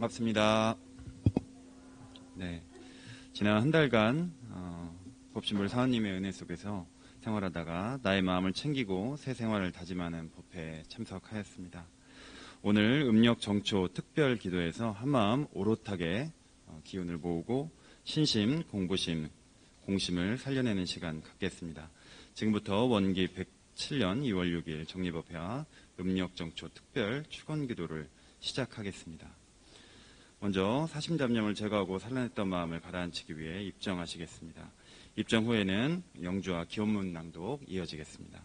반갑습니다. 네, 지난 한 달간 법신물 사원님의 은혜 속에서 생활하다가 나의 마음을 챙기고 새 생활을 다짐하는 법회에 참석하였습니다. 오늘 음력 정초 특별 기도에서 한마음 오롯하게 기운을 모으고 신심, 공부심, 공심을 살려내는 시간 갖겠습니다. 지금부터 원기 107년 2월 6일 정리법회와 음력 정초 특별 축원 기도를 시작하겠습니다. 먼저 사심잡념을 제거하고 산란했던 마음을 가라앉히기 위해 입정하시겠습니다. 입정 후에는 영주와 기원문 낭독 이어지겠습니다.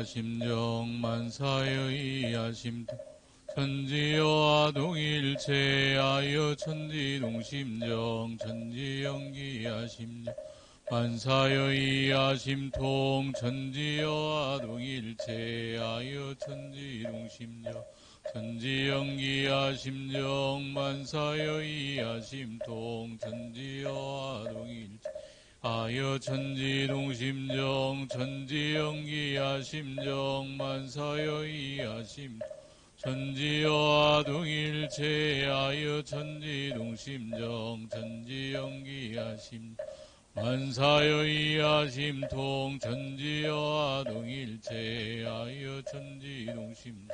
하심정 만사의 하심 천지여와 동일체하여 천지동심정 천지연기 하심정 만사의 하심통 천지여와 동일체하여 천지동심정 천지연기 하심정 만사의 하심통 천지여와 동일체 하여 천지동심정 천지연기 하심정 만사의 하심 천지여와 동일체하여 천지동심정 천지연기 하심 만사의 하심통 천지여와 동일체하여 천지동심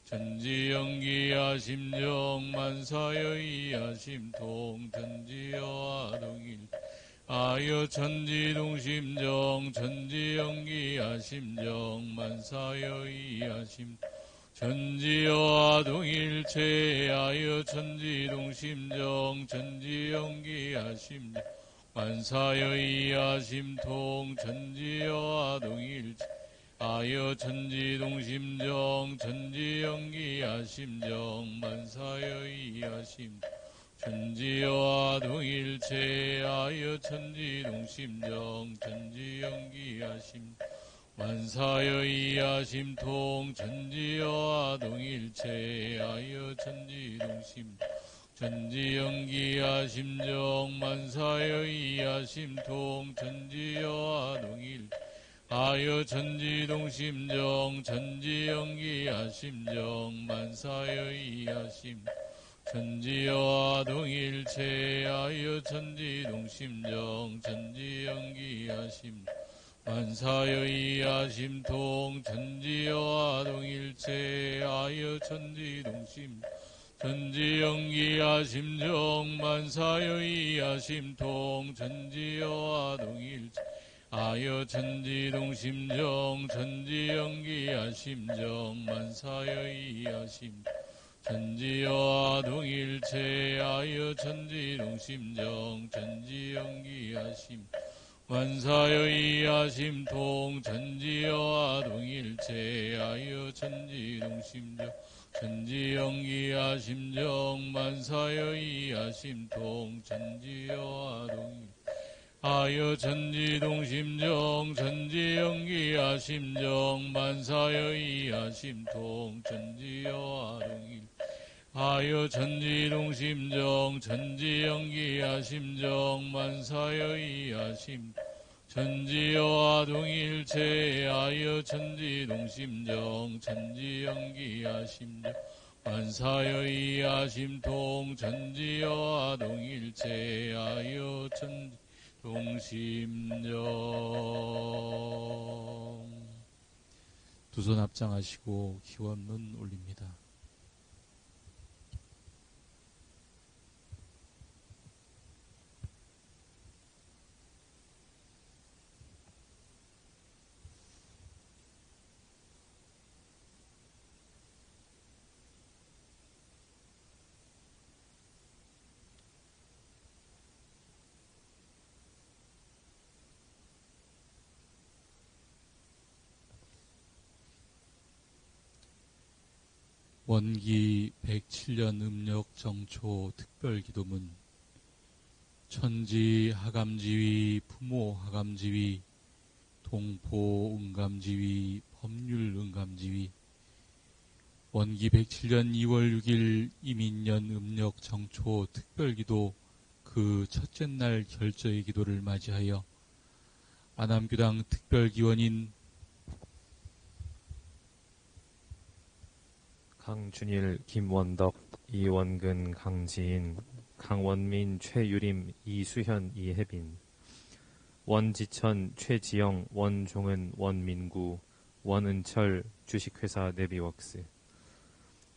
천지연기 하심정 만사의 하심통 천지여와 동일체 하여 천지동심정 천지연기 하심정 만사의 하심 천지여와 동일체하여 천지동심정 천지연기 하심정 만사의 하심통 천지여와 동일체 하여 천지동심정 천지연기 하심정 만사의 하심 천지여와 동일체하여 천지동심정 천지연기 하심 만사의 하심통 천지여와 동일체하여 천지동심 천지연기 하심정 만사의 하심통 천지여와 동일하여 천지동심정 천지연기 하심정 만사의 하심 천지여와 동일체하여 천지동심정 천지연기 하심 만사의 하심통 천지여와 동일체하여 천지동심 천지연기 하심정 만사의 하심통 천지여와 동일체하여 천지동심정 천지연기 하심정 만사의 하심 천지여와 동일체하여 천지동심정 천지연기 하심 만사의 하심통 천지여와 동일체하여 천지동심정 천지연기 하심정 만사의 하심통 천지여와 동일하여 천지동심정 천지연기 하심정 만사의 하심통 천지여와 동일하여 천지동심정 천지연기 하심정 만사의 하심 천지여와 동일체하여 천지동심정 천지연기 하심정 만사의 하심통 천지여와 동일체하여 천지동심정. 두 손 합장하시고 기원문 올립니다. 원기 107년 음력 정초 특별기도문 천지 하감지위 부모 하감지위 동포 응감지위 법률 응감지위 원기 107년 2월 6일 이민년 음력 정초 특별기도 그 첫째 날 결저의 기도를 맞이하여 아남교당 특별기원인 강준일, 김원덕, 이원근, 강지인, 강원민, 최유림, 이수현, 이혜빈, 원지천, 최지영, 원종은, 원민구, 원은철, 주식회사 네비웍스,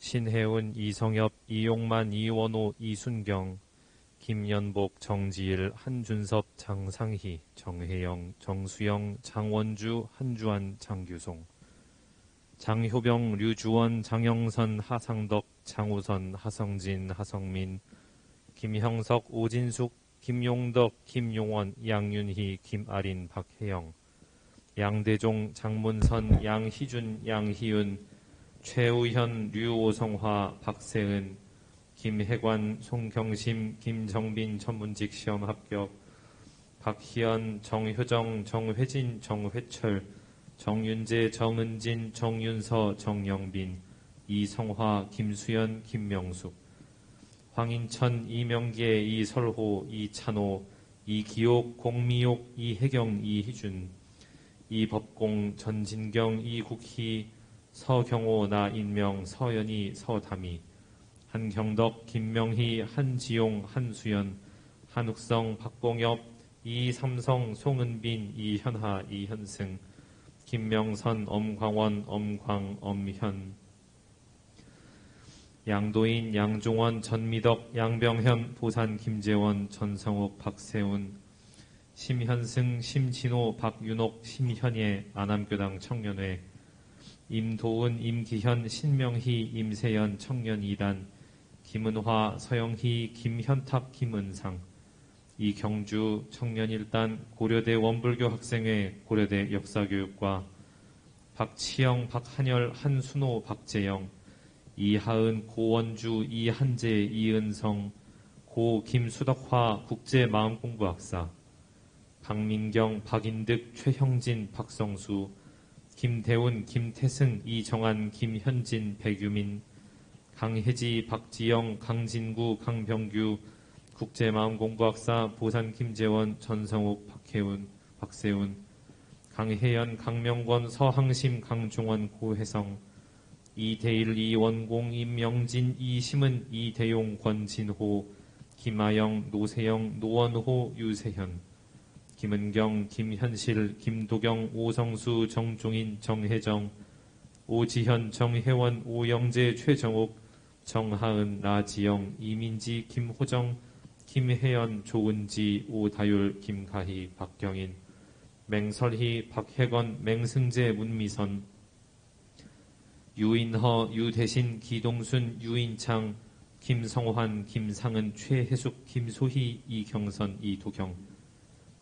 신혜운, 이성엽, 이용만, 이원호, 이순경, 김연복, 정지일, 한준섭, 장상희, 정혜영, 정수영, 장원주, 한주환, 장규송, 장효병, 류주원, 장영선, 하상덕, 장우선, 하성진, 하성민, 김형석, 오진숙, 김용덕, 김용원, 양윤희, 김아린, 박혜영, 양대종, 장문선, 양희준, 양희윤, 최우현, 류오성화, 박세은, 김혜관, 송경심, 김정빈 전문직 시험 합격, 박희연, 정효정, 정회진, 정회철, 정윤재, 정은진, 정윤서, 정영빈, 이성화, 김수연, 김명숙, 황인천, 이명계, 이설호, 이찬호, 이기옥, 공미옥, 이혜경, 이희준, 이법공, 전진경, 이국희, 서경호, 나인명, 서연희, 서다미, 한경덕, 김명희, 한지용, 한수연, 한욱성, 박봉엽, 이삼성, 송은빈, 이현하, 이현승, 김명선, 엄광원, 엄광, 엄현, 양도인, 양종원, 전미덕, 양병현, 보산, 김재원, 전성욱, 박세훈, 심현승, 심진호, 박윤옥, 심현예, 안암교당 청년회, 임도은, 임기현, 신명희, 임세연, 청년 2단, 김은화, 서영희, 김현탁, 김은상, 이경주, 청년 1단, 고려대 원불교 학생회, 고려대 역사교육과, 박치영, 박한열, 한순호, 박재영, 이하은, 고원주, 이한재, 이은성, 고 김수덕화 국제마음공부학사, 박민경, 박인득, 최형진, 박성수, 김대훈, 김태승, 이정한, 김현진, 백유민, 강혜지, 박지영, 강진구, 강병규, 국제마음공부학사, 보산 김재원, 전성욱, 박혜운, 박세훈, 강혜연, 강명권, 서항심, 강종원, 고혜성, 이대일, 이원공, 임명진, 이심은, 이대용, 권진호, 김아영, 노세영, 노원호, 유세현, 김은경, 김현실, 김도경, 오성수, 정종인, 정혜정, 오지현, 정혜원, 오영재, 최정옥, 정하은, 나지영, 이민지, 김호정, 김혜연, 조은지, 오다율, 김가희, 박경인, 맹설희, 박혜건, 맹승재, 문미선, 유인허, 유대신, 기동순, 유인창, 김성환, 김상은, 최혜숙, 김소희, 이경선, 이도경,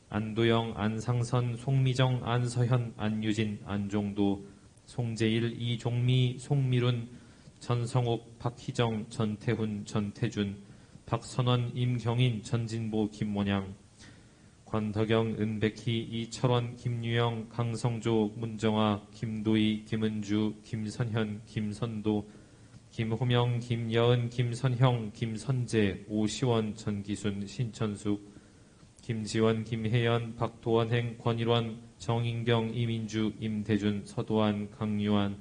안도영, 안상선, 송미정, 안서현, 안유진, 안종도, 송재일, 이종미, 송미룬, 전성옥, 박희정, 전태훈, 전태준, 박선원, 임경인, 전진보, 김원양, 권덕영, 은백희, 이철원, 김유영, 강성조, 문정아, 김도희, 김은주, 김선현, 김선도, 김호명, 김여은, 김선형, 김선재, 오시원, 전기순, 신천숙, 김지원, 김혜연, 박도원행, 권일원, 정인경, 이민주, 임대준, 서도환, 강유한,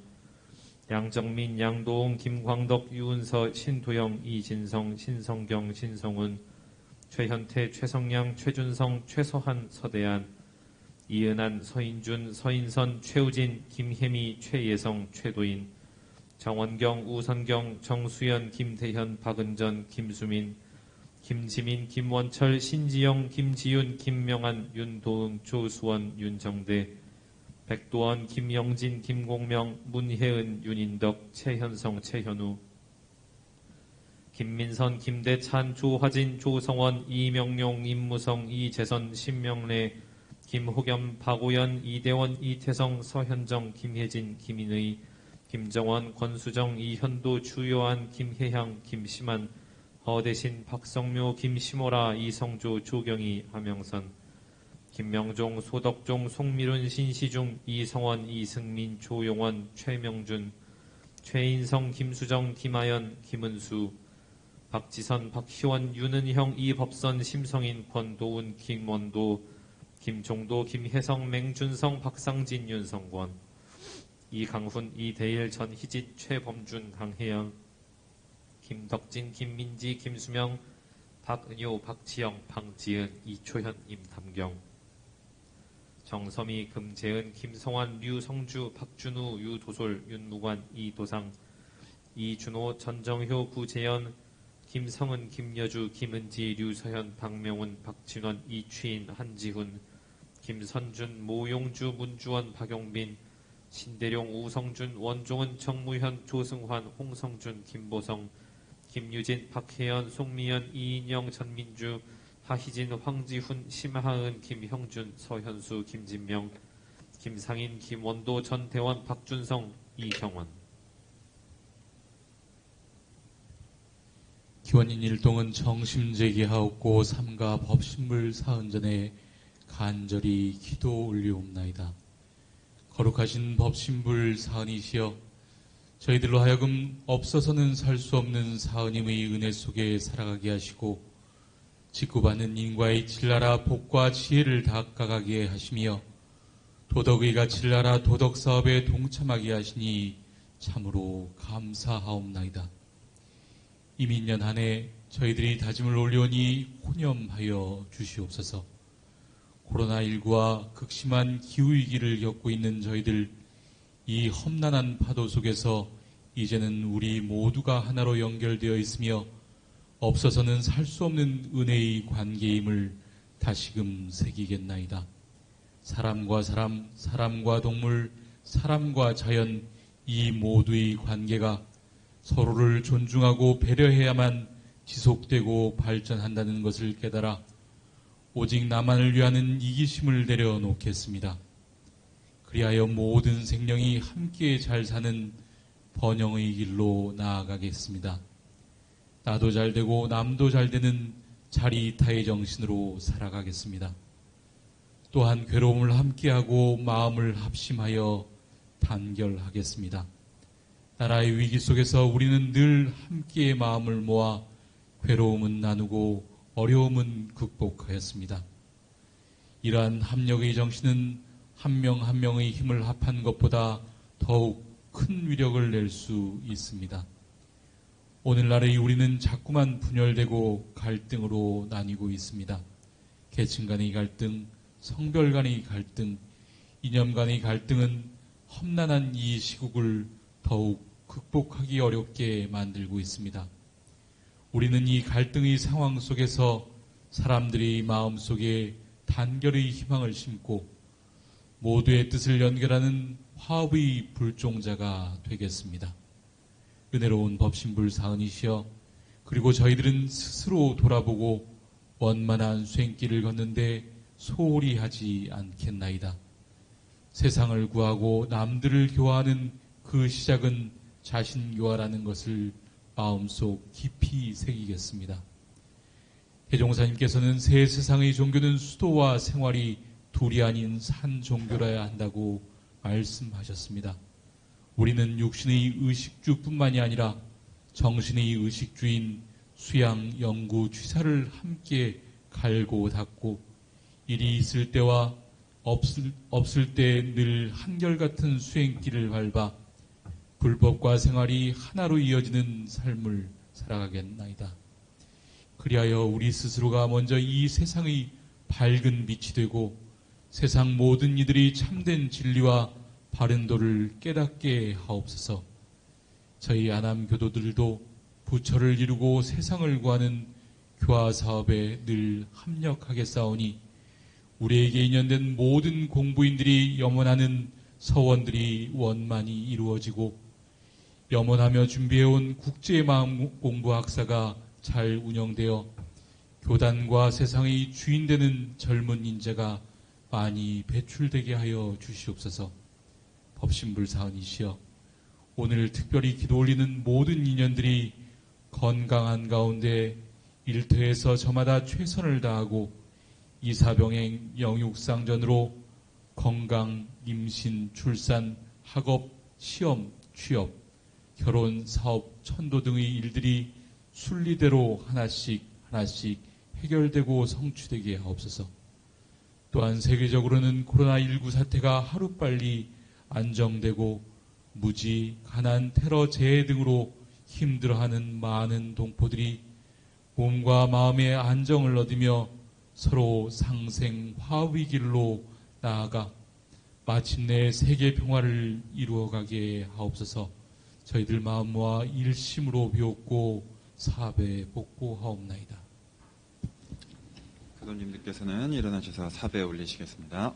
양정민, 양도웅, 김광덕, 유은서, 신도영, 이진성, 신성경, 신성훈, 최현태, 최성양, 최준성, 최서한, 서대한, 이은한, 서인준, 서인선, 최우진, 김혜미, 최예성, 최도인, 정원경, 우선경, 정수연, 김태현, 박은전, 김수민, 김지민, 김원철, 신지영, 김지윤, 김명한, 윤도응, 조수원, 윤정대, 백도원, 김영진, 김공명, 문혜은, 윤인덕, 최현성, 최현우, 김민선, 김대찬, 조화진, 조성원, 이명용, 임무성, 이재선, 신명래, 김호겸, 박오연, 이대원, 이태성, 서현정, 김혜진, 김인의, 김정원, 권수정, 이현도, 주요한, 김혜향, 김심한, 허대신, 박성묘, 김시모라, 이성조, 조경희, 하명선, 김명종, 소덕종, 송미룬, 신시중, 이성원, 이승민, 조용원, 최명준, 최인성, 김수정, 김하연, 김은수, 박지선, 박희원, 윤은형, 이법선, 심성인, 권도훈, 김원도, 김종도, 김혜성, 맹준성, 박상진, 윤성권, 이강훈, 이대일, 전희짓, 최범준, 강혜영, 김덕진, 김민지, 김수명, 박은효, 박지영, 방지은, 이초현, 임담경, 정서미, 금재은, 김성환, 류성주, 박준우, 유도솔, 윤무관, 이도상, 이준호, 전정효, 구재현, 김성은, 김여주, 김은지, 류서현, 박명훈, 박진원, 이취인, 한지훈, 김선준, 모용주, 문주원, 박용빈, 신대룡, 우성준, 원종은, 정무현, 조승환, 홍성준, 김보성, 김유진, 박혜연, 송미연, 이인영, 전민주, 하희진, 황지훈, 심하은, 김형준, 서현수, 김진명, 김상인, 김원도, 전대원, 박준성, 이형원. 기원인 일동은 정심제기하옵고 삼가 법신물 사은전에 간절히 기도 올리옵나이다. 거룩하신 법신불 사은이시여, 저희들로 하여금 없어서는 살 수 없는 사은님의 은혜 속에 살아가게 하시고 직구받는 인과의 진라라 복과 지혜를 닦아가게 하시며 도덕의가 진라라 도덕사업에 동참하게 하시니 참으로 감사하옵나이다. 이민년 한 해 저희들이 다짐을 올리오니 혼념하여 주시옵소서. 코로나19와 극심한 기후위기를 겪고 있는 저희들, 이 험난한 파도 속에서 이제는 우리 모두가 하나로 연결되어 있으며 없어서는 살 수 없는 은혜의 관계임을 다시금 새기겠나이다. 사람과 사람, 사람과 동물, 사람과 자연, 이 모두의 관계가 서로를 존중하고 배려해야만 지속되고 발전한다는 것을 깨달아 오직 나만을 위하는 이기심을 내려놓겠습니다. 그리하여 모든 생명이 함께 잘 사는 번영의 길로 나아가겠습니다. 나도 잘 되고 남도 잘 되는 자리이타의 정신으로 살아가겠습니다. 또한 괴로움을 함께하고 마음을 합심하여 단결하겠습니다. 나라의 위기 속에서 우리는 늘 함께의 마음을 모아 괴로움은 나누고 어려움은 극복하였습니다. 이러한 합력의 정신은 한 명 한 명의 힘을 합한 것보다 더욱 큰 위력을 낼 수 있습니다. 오늘날의 우리는 자꾸만 분열되고 갈등으로 나뉘고 있습니다. 계층 간의 갈등, 성별 간의 갈등, 이념 간의 갈등은 험난한 이 시국을 더욱 극복하기 어렵게 만들고 있습니다. 우리는 이 갈등의 상황 속에서 사람들의 마음속에 단결의 희망을 심고 모두의 뜻을 연결하는 화합의 불종자가 되겠습니다. 은혜로운 법신불 사은이시여, 그리고 저희들은 스스로 돌아보고 원만한 수행길을 걷는데 소홀히 하지 않겠나이다. 세상을 구하고 남들을 교화하는 그 시작은 자신교화라는 것을 마음속 깊이 새기겠습니다. 대종사님께서는 새 세상의 종교는 수도와 생활이 둘이 아닌 산 종교라야 한다고 말씀하셨습니다. 우리는 육신의 의식주뿐만이 아니라 정신의 의식주인 수양, 영구, 취사를 함께 갈고 닦고 일이 있을 때와 없을 때 늘 한결같은 수행길을 밟아 불법과 생활이 하나로 이어지는 삶을 살아가겠나이다. 그리하여 우리 스스로가 먼저 이 세상의 밝은 빛이 되고 세상 모든 이들이 참된 진리와 바른 도를 깨닫게 하옵소서. 저희 안암 교도들도 부처를 이루고 세상을 구하는 교화 사업에 늘 합력하겠사오니 우리에게 인연된 모든 공부인들이 염원하는 서원들이 원만히 이루어지고 염원하며 준비해온 국제마음공부학사가 잘 운영되어 교단과 세상의 주인되는 젊은 인재가 많이 배출되게 하여 주시옵소서. 법신불 사은이시여, 오늘 특별히 기도 올리는 모든 인연들이 건강한 가운데 일터에서 저마다 최선을 다하고 이사병행 영육상전으로 건강, 임신, 출산, 학업, 시험, 취업, 결혼, 사업, 천도 등의 일들이 순리대로 하나씩 해결되고 성취되게 하옵소서. 또한 세계적으로는 코로나19 사태가 하루빨리 안정되고 무지, 가난, 테러, 재해 등으로 힘들어하는 많은 동포들이 몸과 마음의 안정을 얻으며 서로 상생 화합의 길로 나아가 마침내 세계 평화를 이루어가게 하옵소서. 저희들 마음 모아 일심으로 비옵고 사배 복고하옵나이다. 교도님들께서는 일어나셔서 사배 올리시겠습니다.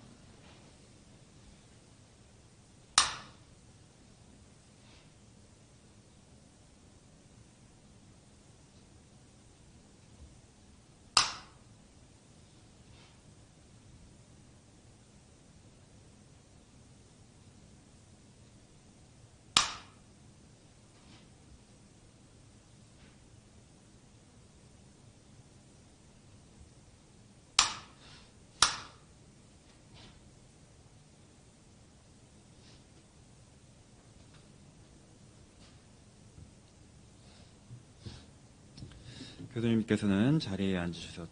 교수님께서는 자리에 앉으셔서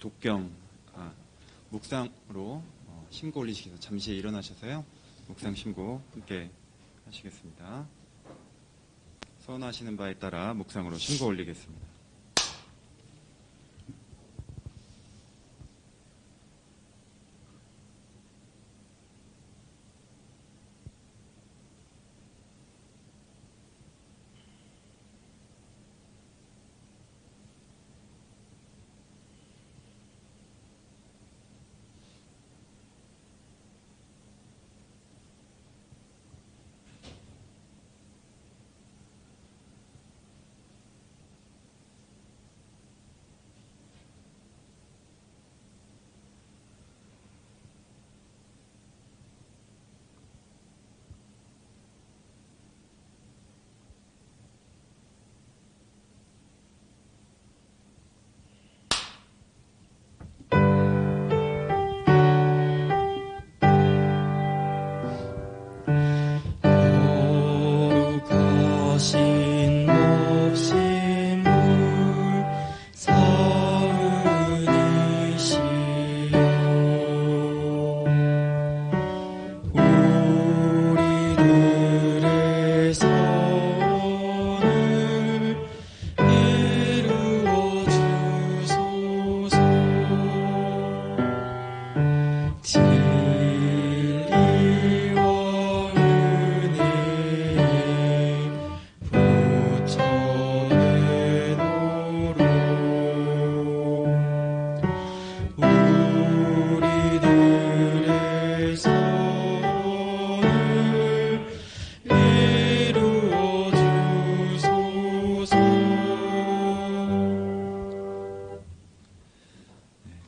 묵상으로 심고 올리시기 잠시 일어나셔서요. 묵상 심고 함께 하시겠습니다. 선하시는 바에 따라 묵상으로 심고 올리겠습니다.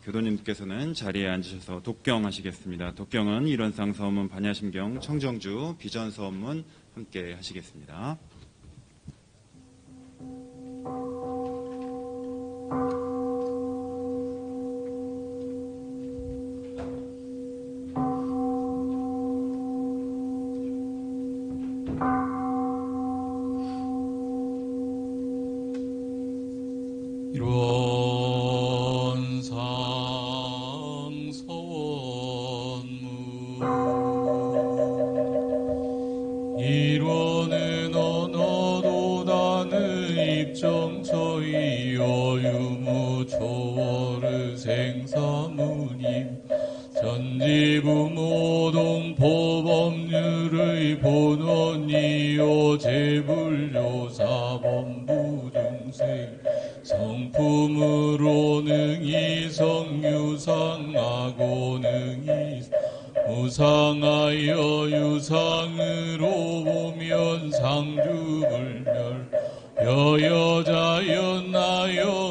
교도님께서는 자리에 앉으셔서 독경하시겠습니다. 독경은 일원상 서원문, 반야심경, 청정주, 비전 서원문 함께 하시겠습니다. 일원은 언어도 나는 입정처이여 유무초월의 생사무님 전지부모동 보법률의 본원이요 제불조사범부중생 성품으로는 이성유상하고는 무상하여 유상으로 보면 상주불멸 여여자연하여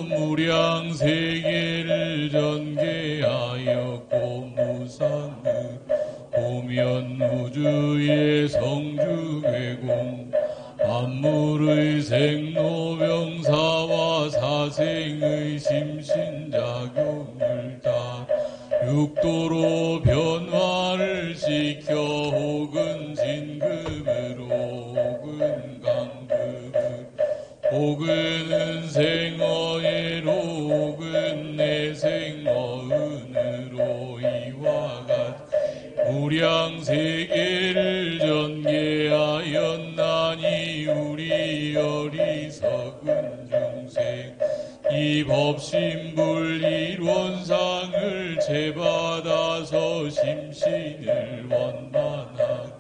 무량세계를 전개하였고 무상을 보면 우주의 성주괴공 만물의 생로병사와 사생의 심신작용을 다 육도로 변화를 시켜 혹은 진급으로 혹은 강급으로 혹은 은생어예로 혹은 내생어은으로 이와 같이 무량세계를 전개하였나니 우리 어리석은 중생 이 법신불 일원상을 제받아서 심신을 원만하게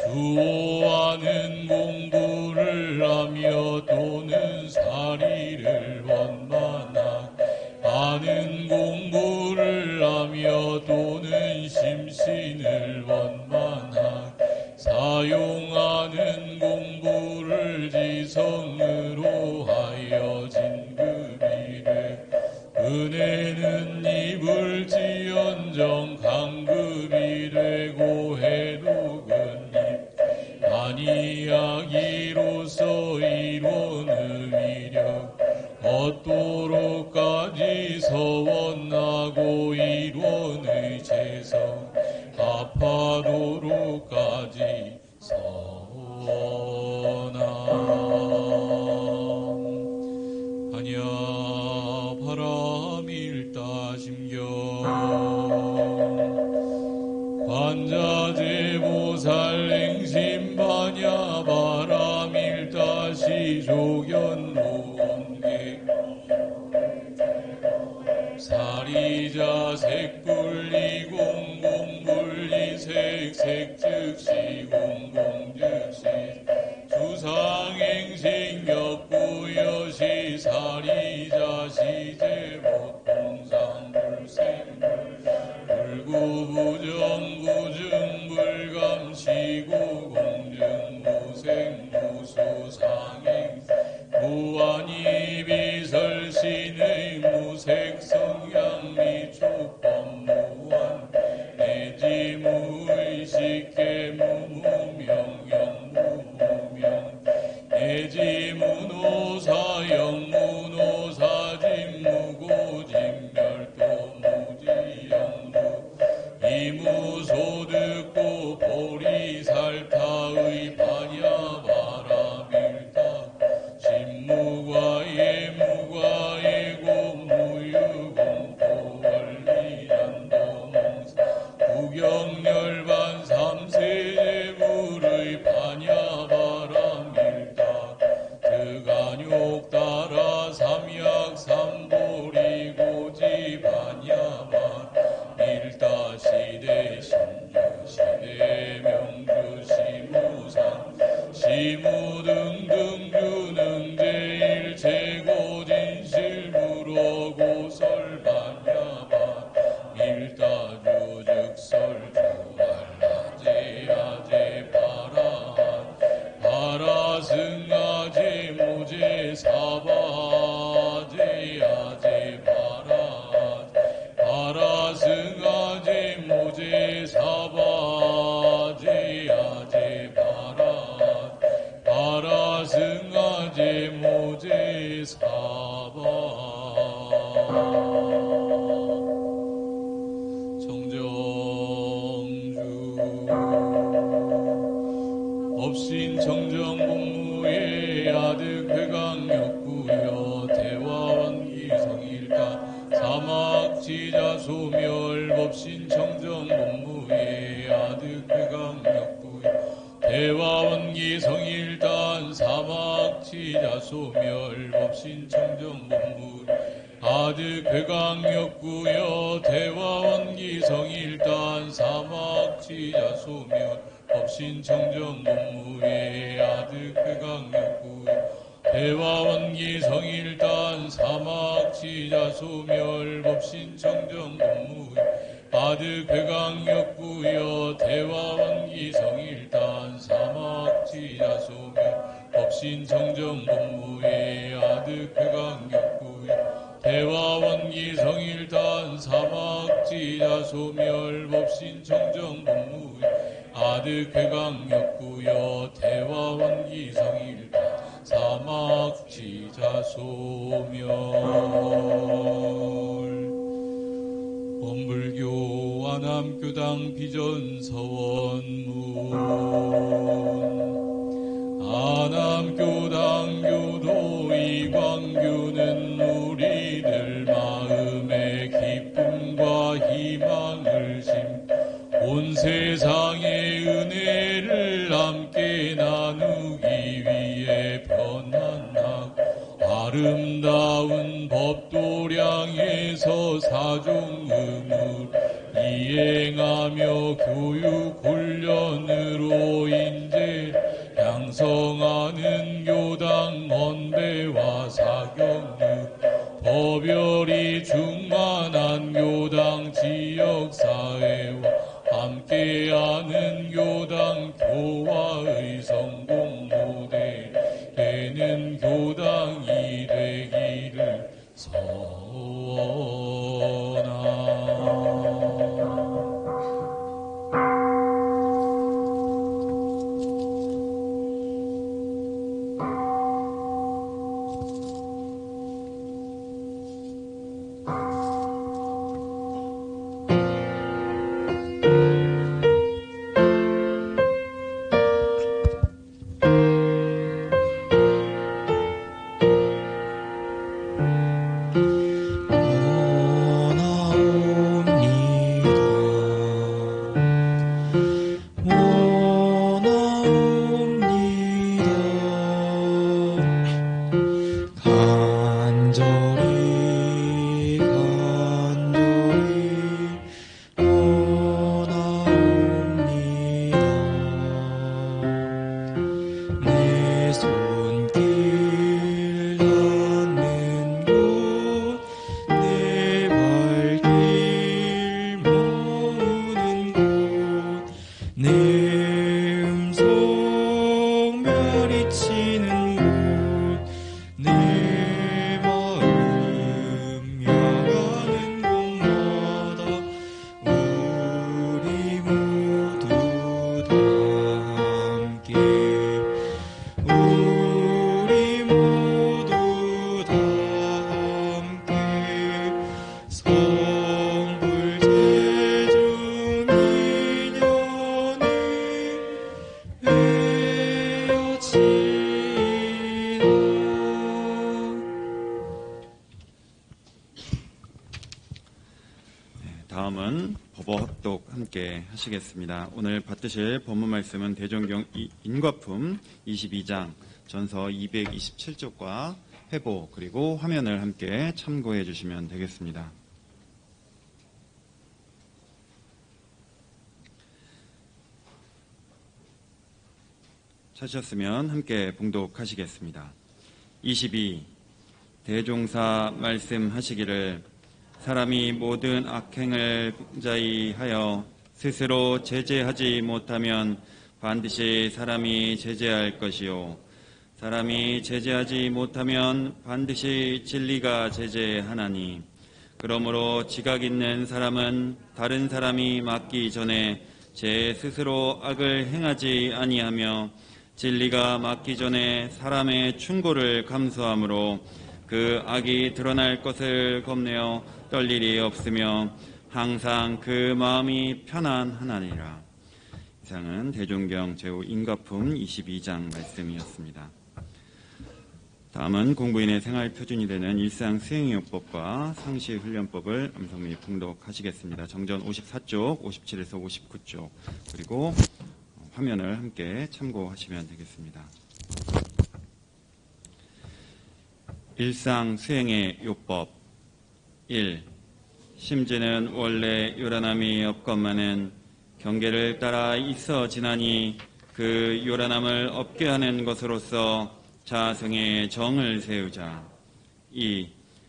수호하는 공부를 하며 또는 사리를 원만하게 하는 공부를 하며 또는 심신을 원만하게 사용하는 공부를 지성으로 하여 진급이래 은혜는 입을지언정 강급이 되고 해독은 아니하기로서 이론의 위력 얻도록까지 서원하고 이론의 재성 합하도록까지 서원함. 반야 시조견 모원객 사리자 색불리 공공불리 색색즉시 공공즉시 주상행식 역부여시 사리자 시제법 공상불생 불구부정부증불감시고 공증무생 무수상행 무한이 비설신의 무색성향 미촉법 무한 내지 무의식계 무무명영 무무명 내지 무노사영 무노사진 무고진멸도 무지영무 이무소득고 보리살타의 반야바라밀타 신무과예 무과예고 무유공포원리난도몽사 구경열반 삼세제불의 반야바라밀타 득안욕따라 삼약 삼보리고지 반야바 밀다 시대 신유 시대 명주 시무상 시무등등 주능제일체고 진실무로고 설반야바 밀다 주즉설 주알라제아제 바라한 바라승아제 모제 사바제아제 바라한 바라승아제 모제 사바제아제 바라한 바라승아제 모제 사바 정정주 법신 정정공무의 아득 회강역구여 대화원기 성일가 사막지자 소멸 법신 정정공무의 아득 회강역구여 대화원기 성일단 사막지자 소멸 법신 정정공무 아득 회강역구여 대화원기 성일단 사막지자 소멸 법신 정정공무의 아득 회강역구여 대화원기 성일단 사막지자 소멸 법신 정정공무의 아득 회강역구여 대화원기 성일단 사막지자 소멸 법신 정정공무의 아득 회강역구여 대화원기 성일단 사막지자 소멸 법신 정정공무의 아득 회강역구여 대화원기 성일단 사막지자 소멸 원불교 안암교당 비전서원문 안암교당 교도 이광규는 우리들 마음의 기쁨과 희망을 심 온 세상의 은혜를 함께 나누기 위해 편안하고 아름다운 법도량에서 사종 의무를 이행하며 교육 훈련으로 인재 양성하는 교당 언배와 사경육 법열이 충만한 교당 지역사회와 함께하는 교당 교화의 성공 모델 되는 교당이 되기를 서원하나. 함께 하시겠습니다. 오늘 받으실 본문 말씀은 대종경 인과품 22장 전서 227쪽과 회보 그리고 화면을 함께 참고해 주시면 되겠습니다. 찾으셨으면 함께 봉독하시겠습니다. 22. 대종사 말씀하시기를 사람이 모든 악행을 자의 하여 스스로 제재하지 못하면 반드시 사람이 제재할 것이요 사람이 제재하지 못하면 반드시 진리가 제재하나니 그러므로 지각 있는 사람은 다른 사람이 맞기 전에 제 스스로 악을 행하지 아니하며 진리가 맞기 전에 사람의 충고를 감수하므로 그 악이 드러날 것을 겁내어 떨 일이 없으며 항상 그 마음이 편안하나니라. 이상은 대종경 제5인과품 22장 말씀이었습니다. 다음은 공부인의 생활 표준이 되는 일상 수행요법과 상시훈련법을 음성 및 봉독하시겠습니다. 정전 54쪽, 57에서 59쪽 그리고 화면을 함께 참고하시면 되겠습니다. 일상 수행의 요법 1. 심지는 원래 요란함이 없건만은 경계를 따라 있어 지나니 그 요란함을 없게 하는 것으로서 자성의 정을 세우자. 2.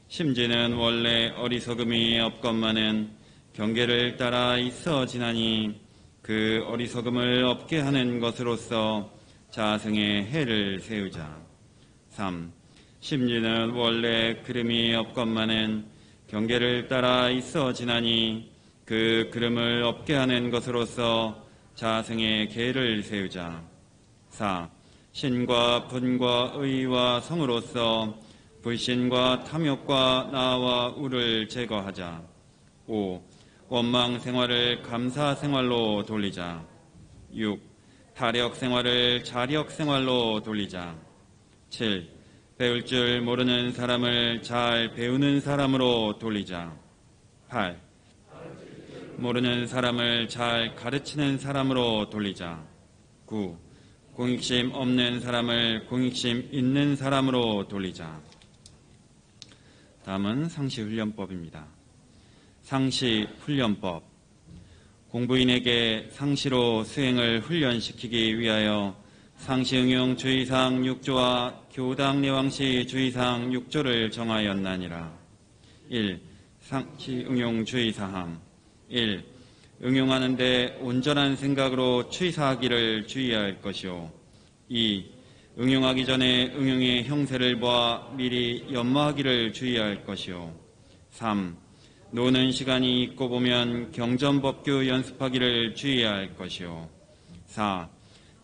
심지는 원래 어리석음이 없건만은 경계를 따라 있어 지나니 그 어리석음을 없게 하는 것으로서 자성의 해를 세우자. 3. 심지는 원래 그름이 없건만은 경계를 따라 있어 지나니 그 그름을 없게 하는 것으로서 자성의 계를 세우자. 4. 신과 분과 의와 성으로서 불신과 탐욕과 나와 우를 제거하자. 5. 원망 생활을 감사 생활로 돌리자. 6. 타력 생활을 자력 생활로 돌리자. 7. 배울 줄 모르는 사람을 잘 배우는 사람으로 돌리자. 8. 모르는 사람을 잘 가르치는 사람으로 돌리자. 9. 공익심 없는 사람을 공익심 있는 사람으로 돌리자. 다음은 상시훈련법입니다. 상시훈련법. 공부인에게 상시로 수행을 훈련시키기 위하여 상시응용 주의사항 6조와 교당 내왕시 주의사항 6조를 정하였나니라. 1. 상시응용 주의사항 1. 응용하는데 온전한 생각으로 취사하기를 주의할 것이요. 2. 응용하기 전에 응용의 형세를 보아 미리 연마하기를 주의할 것이요. 3. 노는 시간이 있고 보면 경전법규 연습하기를 주의할 것이요. 4.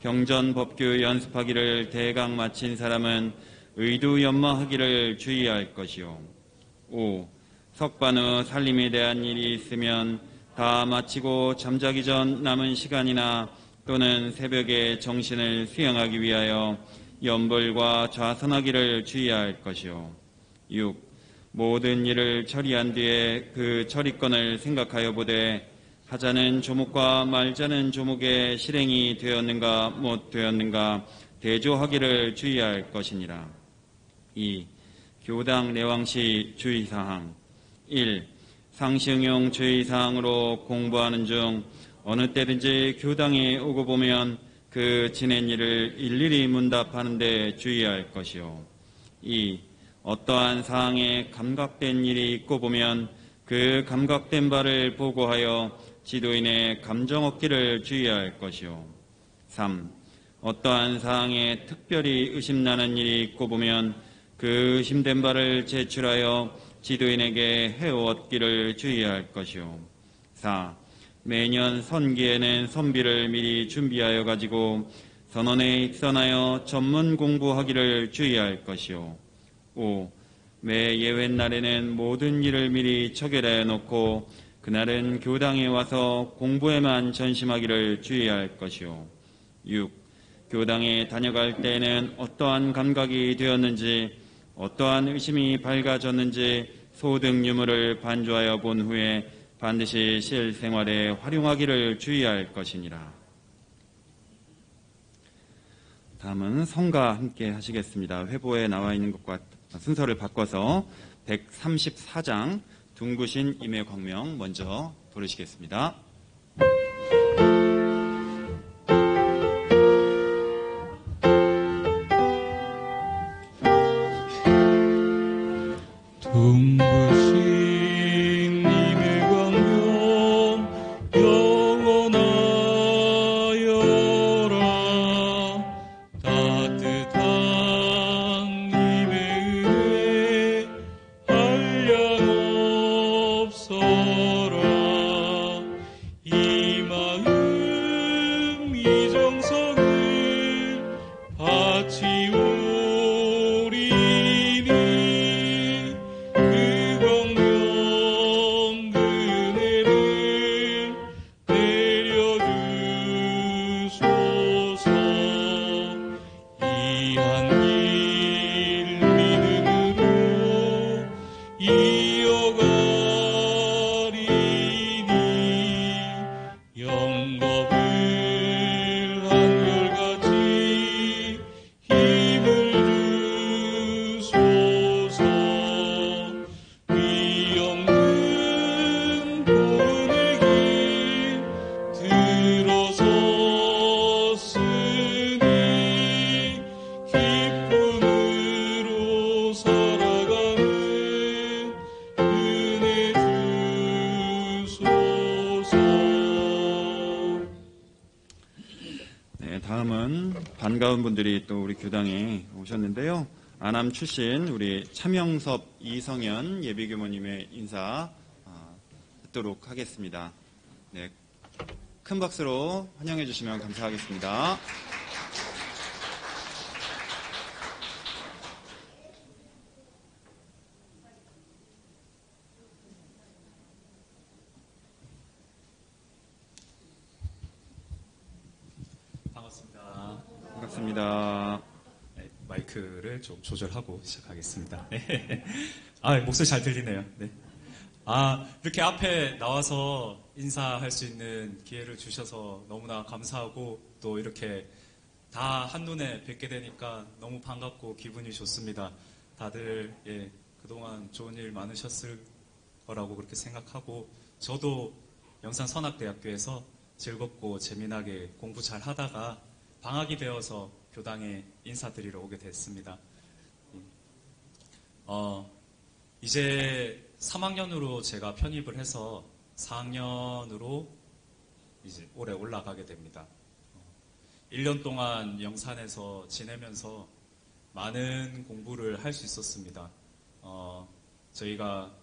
경전법규 연습하기를 대강 마친 사람은 의도 연마하기를 주의할 것이요. 5. 석반 후 살림에 대한 일이 있으면 다 마치고 잠자기 전 남은 시간이나 또는 새벽에 정신을 수양하기 위하여 염불과 좌선하기를 주의할 것이요. 6. 모든 일을 처리한 뒤에 그 처리권을 생각하여 보되 하자는 조목과 말자는 조목에 실행이 되었는가 못 되었는가 대조하기를 주의할 것이니라. 2. 교당 내왕시 주의사항 1. 상시응용 주의사항으로 공부하는 중 어느 때든지 교당에 오고 보면 그 지낸 일을 일일이 문답하는 데 주의할 것이요. 2. 어떠한 사항에 감각된 일이 있고 보면 그 감각된 바를 보고하여 지도인의 감정 얻기를 주의할 것이요. 3. 어떠한 사항에 특별히 의심나는 일이 있고 보면 그 의심된 바를 제출하여 지도인에게 해오 얻기를 주의할 것이요. 4. 매년 선기에는 선비를 미리 준비하여 가지고 선원에 입선하여 전문 공부하기를 주의할 것이요. 5. 매 예외날에는 모든 일을 미리 처결하여 놓고 그날은 교당에 와서 공부에만 전심하기를 주의할 것이요. 6. 교당에 다녀갈 때에는 어떠한 감각이 되었는지 어떠한 의심이 밝아졌는지 소등 유물을 반조하여 본 후에 반드시 실생활에 활용하기를 주의할 것이니라. 다음은 성가 함께 하시겠습니다. 회보에 나와 있는 것과 순서를 바꿔서 134장 둥구신 임의 광명 먼저 부르시겠습니다. 둥그신 님의 광명 영원하여라. 따뜻한 님의 은혜 한량없어라. 이 마음 이 정성을 바치오리니 그 광명 은혜를 내려주소서. 이 한 길 믿음으로 이어가리니 영겁을 한결같이 힘을 주소서. 위 없는 구원의 길 들어섰으니 기쁨으로 살아가는 은혜 주소서. 네, 다음은 반가운 분들이 또 우리 교당에 오셨는데요. 안암 출신 우리 차명섭 이성현 예비교모님의 인사 듣도록 하겠습니다. 네, 큰 박수로 환영해 주시면 감사하겠습니다. 반갑습니다. 반갑습니다. 네, 마이크를 좀 조절하고 시작하겠습니다. 네. 목소리 잘 들리네요. 네. 이렇게 앞에 나와서 인사할 수 있는 기회를 주셔서 너무나 감사하고 또 이렇게 다 한눈에 뵙게 되니까 너무 반갑고 기분이 좋습니다. 다들 그동안 좋은 일 많으셨을 거라고 그렇게 생각하고 저도 영산선악대학교에서 즐겁고 재미나게 공부 잘 하다가 방학이 되어서 교당에 인사드리러 오게 됐습니다. 이제 3학년으로 제가 편입을 해서 4학년으로 이제 올해 올라가게 됩니다. 1년 동안 영산에서 지내면서 많은 공부를 할 수 있었습니다. 제가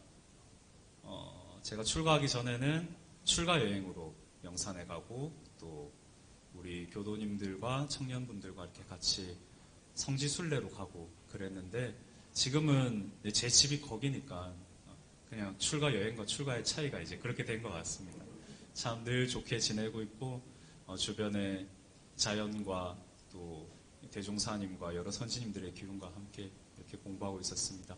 출가하기 전에는 출가 여행으로 영산에 가고 또 우리 교도님들과 청년분들과 이렇게 같이 성지순례로 가고 그랬는데 지금은 제 집이 거기니까 그냥 출가 여행과 출가의 차이가 이제 그렇게 된 것 같습니다. 참 늘 좋게 지내고 있고 주변에 자연과 또 대종사님과 여러 선지님들의 기운과 함께 이렇게 공부하고 있었습니다.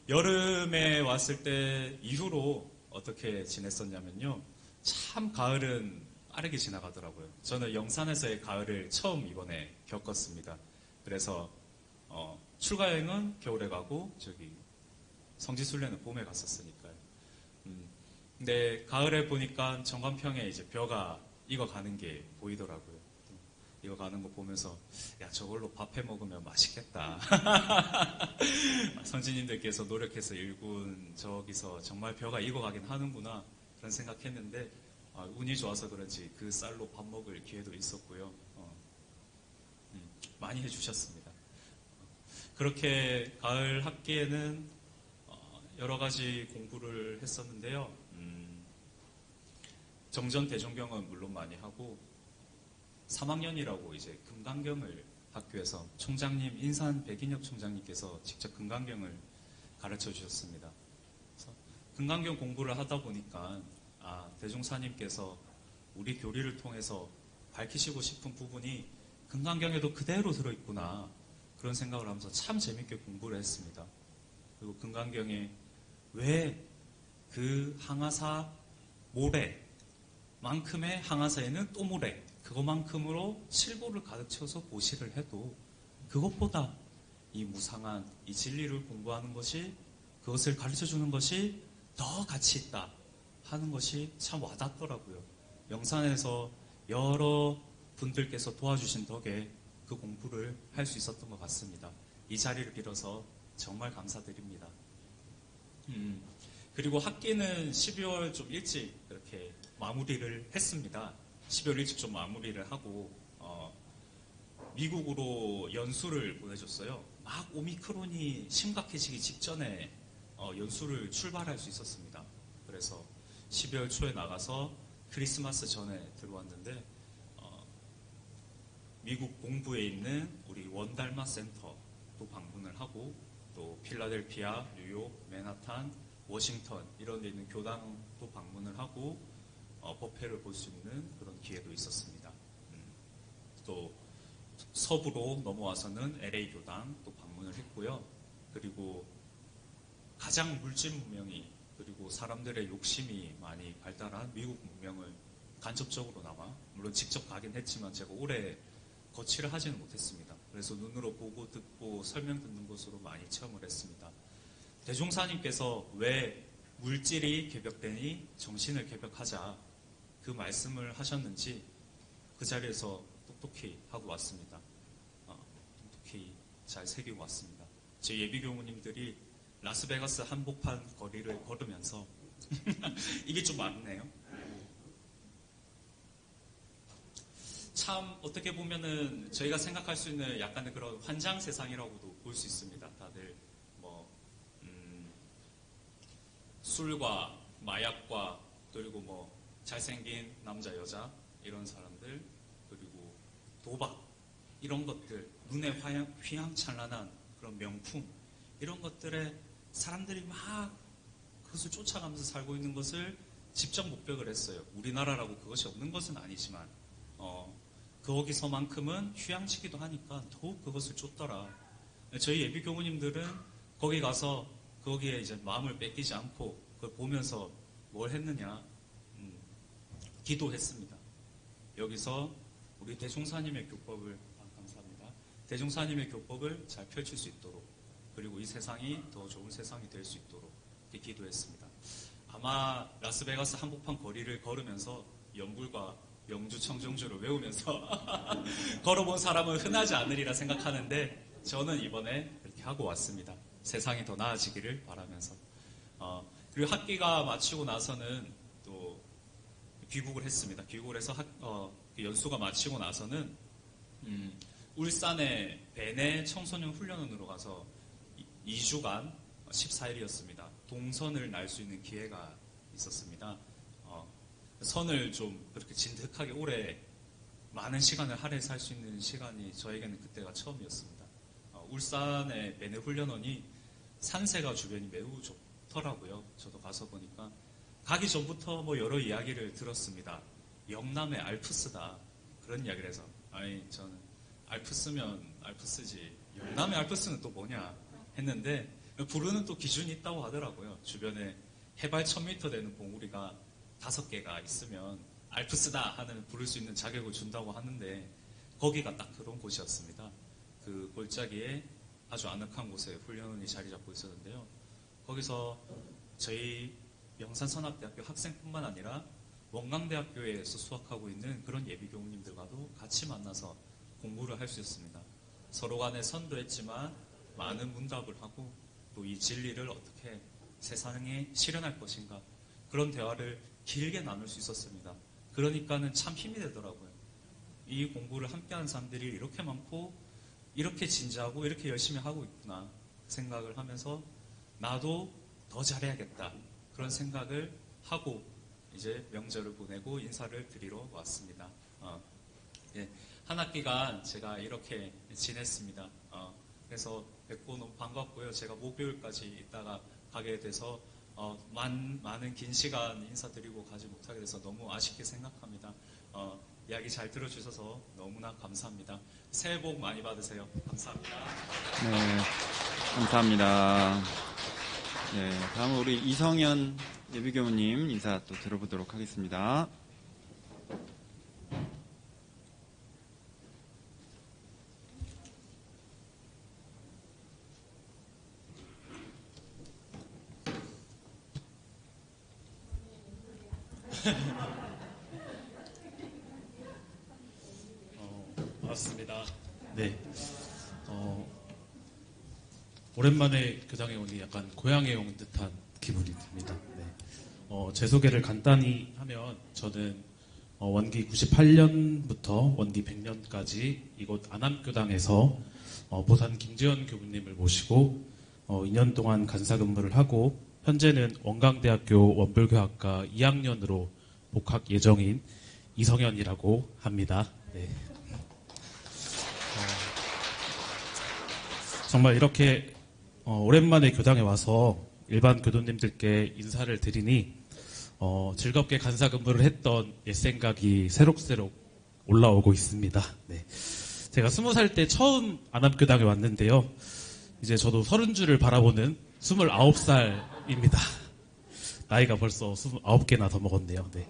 여름에 왔을 때 이후로 어떻게 지냈었냐면요. 참 가을은 빠르게 지나가더라고요. 저는 영산에서의 가을을 처음 이번에 겪었습니다. 그래서 출가여행은 겨울에 가고 저기 성지순례는 봄에 갔었으니까요. 근데 가을에 보니까 정관평에 이제 벼가 익어가는 게 보이더라고요. 익어가는 거 보면서 야 저걸로 밥해 먹으면 맛있겠다. 선지님들께서 노력해서 일군 저기서 정말 벼가 익어가긴 하는구나 그런 생각했는데 운이 좋아서 그런지 그 쌀로 밥 먹을 기회도 있었고요. 많이 해주셨습니다. 그렇게 가을 학기에는 여러 가지 공부를 했었는데요. 정전 대종경은 물론 많이 하고 3학년이라고 이제 금강경을 학교에서 총장님 인산 백인혁 총장님께서 직접 금강경을 가르쳐 주셨습니다. 그래서 금강경 공부를 하다 보니까 대종사님께서 우리 교리를 통해서 밝히시고 싶은 부분이 금강경에도 그대로 들어있구나 그런 생각을 하면서 참 재밌게 공부를 했습니다. 그리고 금강경에 왜 그 항아사 모래만큼의 항아사에는 또 모래, 그것만큼으로 실고를 가득 채워서 보시를 해도 그것보다 이 무상한 이 진리를 공부하는 것이, 그것을 가르쳐주는 것이 더 가치 있다 하는 것이 참 와닿더라고요. 영산에서 여러 분들께서 도와주신 덕에 그 공부를 할 수 있었던 것 같습니다. 이 자리를 빌어서 정말 감사드립니다. 그리고 학기는 12월 좀 일찍 이렇게 마무리를 했습니다. 12월 일찍 좀 마무리를 하고 미국으로 연수를 보내줬어요. 막 오미크론이 심각해지기 직전에 연수를 출발할 수 있었습니다. 그래서 12월 초에 나가서 크리스마스 전에 들어왔는데 미국 동부에 있는 우리 원달마 센터도 방문을 하고, 또 필라델피아, 뉴욕, 맨하탄, 워싱턴 이런 데 있는 교당도 방문을 하고 법회를 볼 수 있는 그런 기회도 있었습니다. 또 서부로 넘어와서는 LA 교당 또 방문을 했고요. 그리고 가장 물질 문명이, 그리고 사람들의 욕심이 많이 발달한 미국 문명을 간접적으로나마, 물론 직접 가긴 했지만 제가 오래 거치를 하지는 못했습니다. 그래서 눈으로 보고 듣고 설명 듣는 것으로 많이 체험을 했습니다. 대종사님께서 왜 물질이 개벽되니 정신을 개벽하자 그 말씀을 하셨는지 그 자리에서 똑똑히 하고 왔습니다. 똑똑히 잘 새기고 왔습니다. 제 예비교무님들이 라스베가스 한복판 거리를 걸으면서 이게 좀 많네요. 참 어떻게 보면은 저희가 생각할 수 있는 약간의 그런 환장 세상이라고도 볼 수 있습니다. 다들 뭐 술과 마약과, 그리고 뭐 잘생긴 남자 여자 이런 사람들, 그리고 도박 이런 것들, 눈에 휘황찬란한 그런 명품 이런 것들에 사람들이 막 그것을 쫓아가면서 살고 있는 것을 직접 목격을 했어요. 우리나라라고 그것이 없는 것은 아니지만 거기서만큼은 휴양지기도 하니까 더욱 그것을 쫓더라. 저희 예비 교무님들은 거기 가서 거기에 이제 마음을 뺏기지 않고 그걸 보면서 뭘 했느냐? 기도했습니다. 여기서 우리 대종사님의 교법을, 감사합니다. 대종사님의 교법을 잘 펼칠 수 있도록, 그리고 이 세상이 더 좋은 세상이 될 수 있도록 이렇게 기도했습니다. 아마 라스베가스 한복판 거리를 걸으면서 연불과 영주 청정주를 외우면서 걸어본 사람은 흔하지 않으리라 생각하는데 저는 이번에 그렇게 하고 왔습니다. 세상이 더 나아지기를 바라면서. 그리고 학기가 마치고 나서는 또 귀국을 했습니다. 귀국을 해서 연수가 마치고 나서는 울산의 베네 청소년 훈련원으로 가서 2주간 14일이었습니다. 동선을 날 수 있는 기회가 있었습니다. 선을 좀 그렇게 진득하게 오래 많은 시간을 할애해서 할 수 있는 시간이 저에게는 그때가 처음이었습니다. 울산의 베네 훈련원이 산세가 주변이 매우 좋더라고요. 저도 가서 보니까 가기 전부터 뭐 여러 이야기를 들었습니다. 영남의 알프스다 그런 이야기를 해서 저는 알프스면 알프스지 영남의 알프스는 또 뭐냐 했는데 부르는 또 기준이 있다고 하더라고요. 주변에 해발 1000m 되는 봉우리가 5개가 있으면 알프스다 하는 부를 수 있는 자격을 준다고 하는데 거기가 딱 그런 곳이었습니다. 그 골짜기에 아주 아늑한 곳에 훈련원이 자리 잡고 있었는데요. 거기서 저희 영산선악대학교 학생뿐만 아니라 원광대학교에서 수학하고 있는 그런 예비교우님들과도 같이 만나서 공부를 할 수 있었습니다. 서로 간에 선도했지만 많은 문답을 하고 또 이 진리를 어떻게 세상에 실현할 것인가 그런 대화를 길게 나눌 수 있었습니다. 그러니까는 참 힘이 되더라고요. 이 공부를 함께하는 사람들이 이렇게 많고 이렇게 진지하고 이렇게 열심히 하고 있구나 생각을 하면서 나도 더 잘해야겠다 그런 생각을 하고 이제 명절을 보내고 인사를 드리러 왔습니다. 한 학기간 제가 이렇게 지냈습니다. 그래서 뵙고 너무 반갑고요. 제가 목요일까지 있다가 가게 돼서 많은 긴 시간 인사드리고 가지 못하게 돼서 너무 아쉽게 생각합니다. 이야기 잘 들어주셔서 너무나 감사합니다. 새해 복 많이 받으세요. 감사합니다. 네, 감사합니다. 네, 다음은 우리 이성현 예비교우님 인사 또 들어보도록 하겠습니다. 반갑습니다. 네. 오랜만에 교당에 오니 약간 고향에 온 듯한 기분이 듭니다. 네. 제 소개를 간단히 하면 저는 원기 98년부터 원기 100년까지 이곳 안암교당에서 보산 김재현 교부님을 모시고 2년 동안 간사 근무를 하고 현재는 원광대학교 원불교학과 2학년으로 복학 예정인 이성현이라고 합니다. 네. 정말 이렇게 오랜만에 교당에 와서 일반 교도님들께 인사를 드리니 즐겁게 간사 근무를 했던 옛 생각이 새록새록 올라오고 있습니다. 네. 제가 20살 때 처음 안암교당에 왔는데요. 이제 저도 30줄을 바라보는 29살입니다. 나이가 벌써 29개나 더 먹었네요. 네.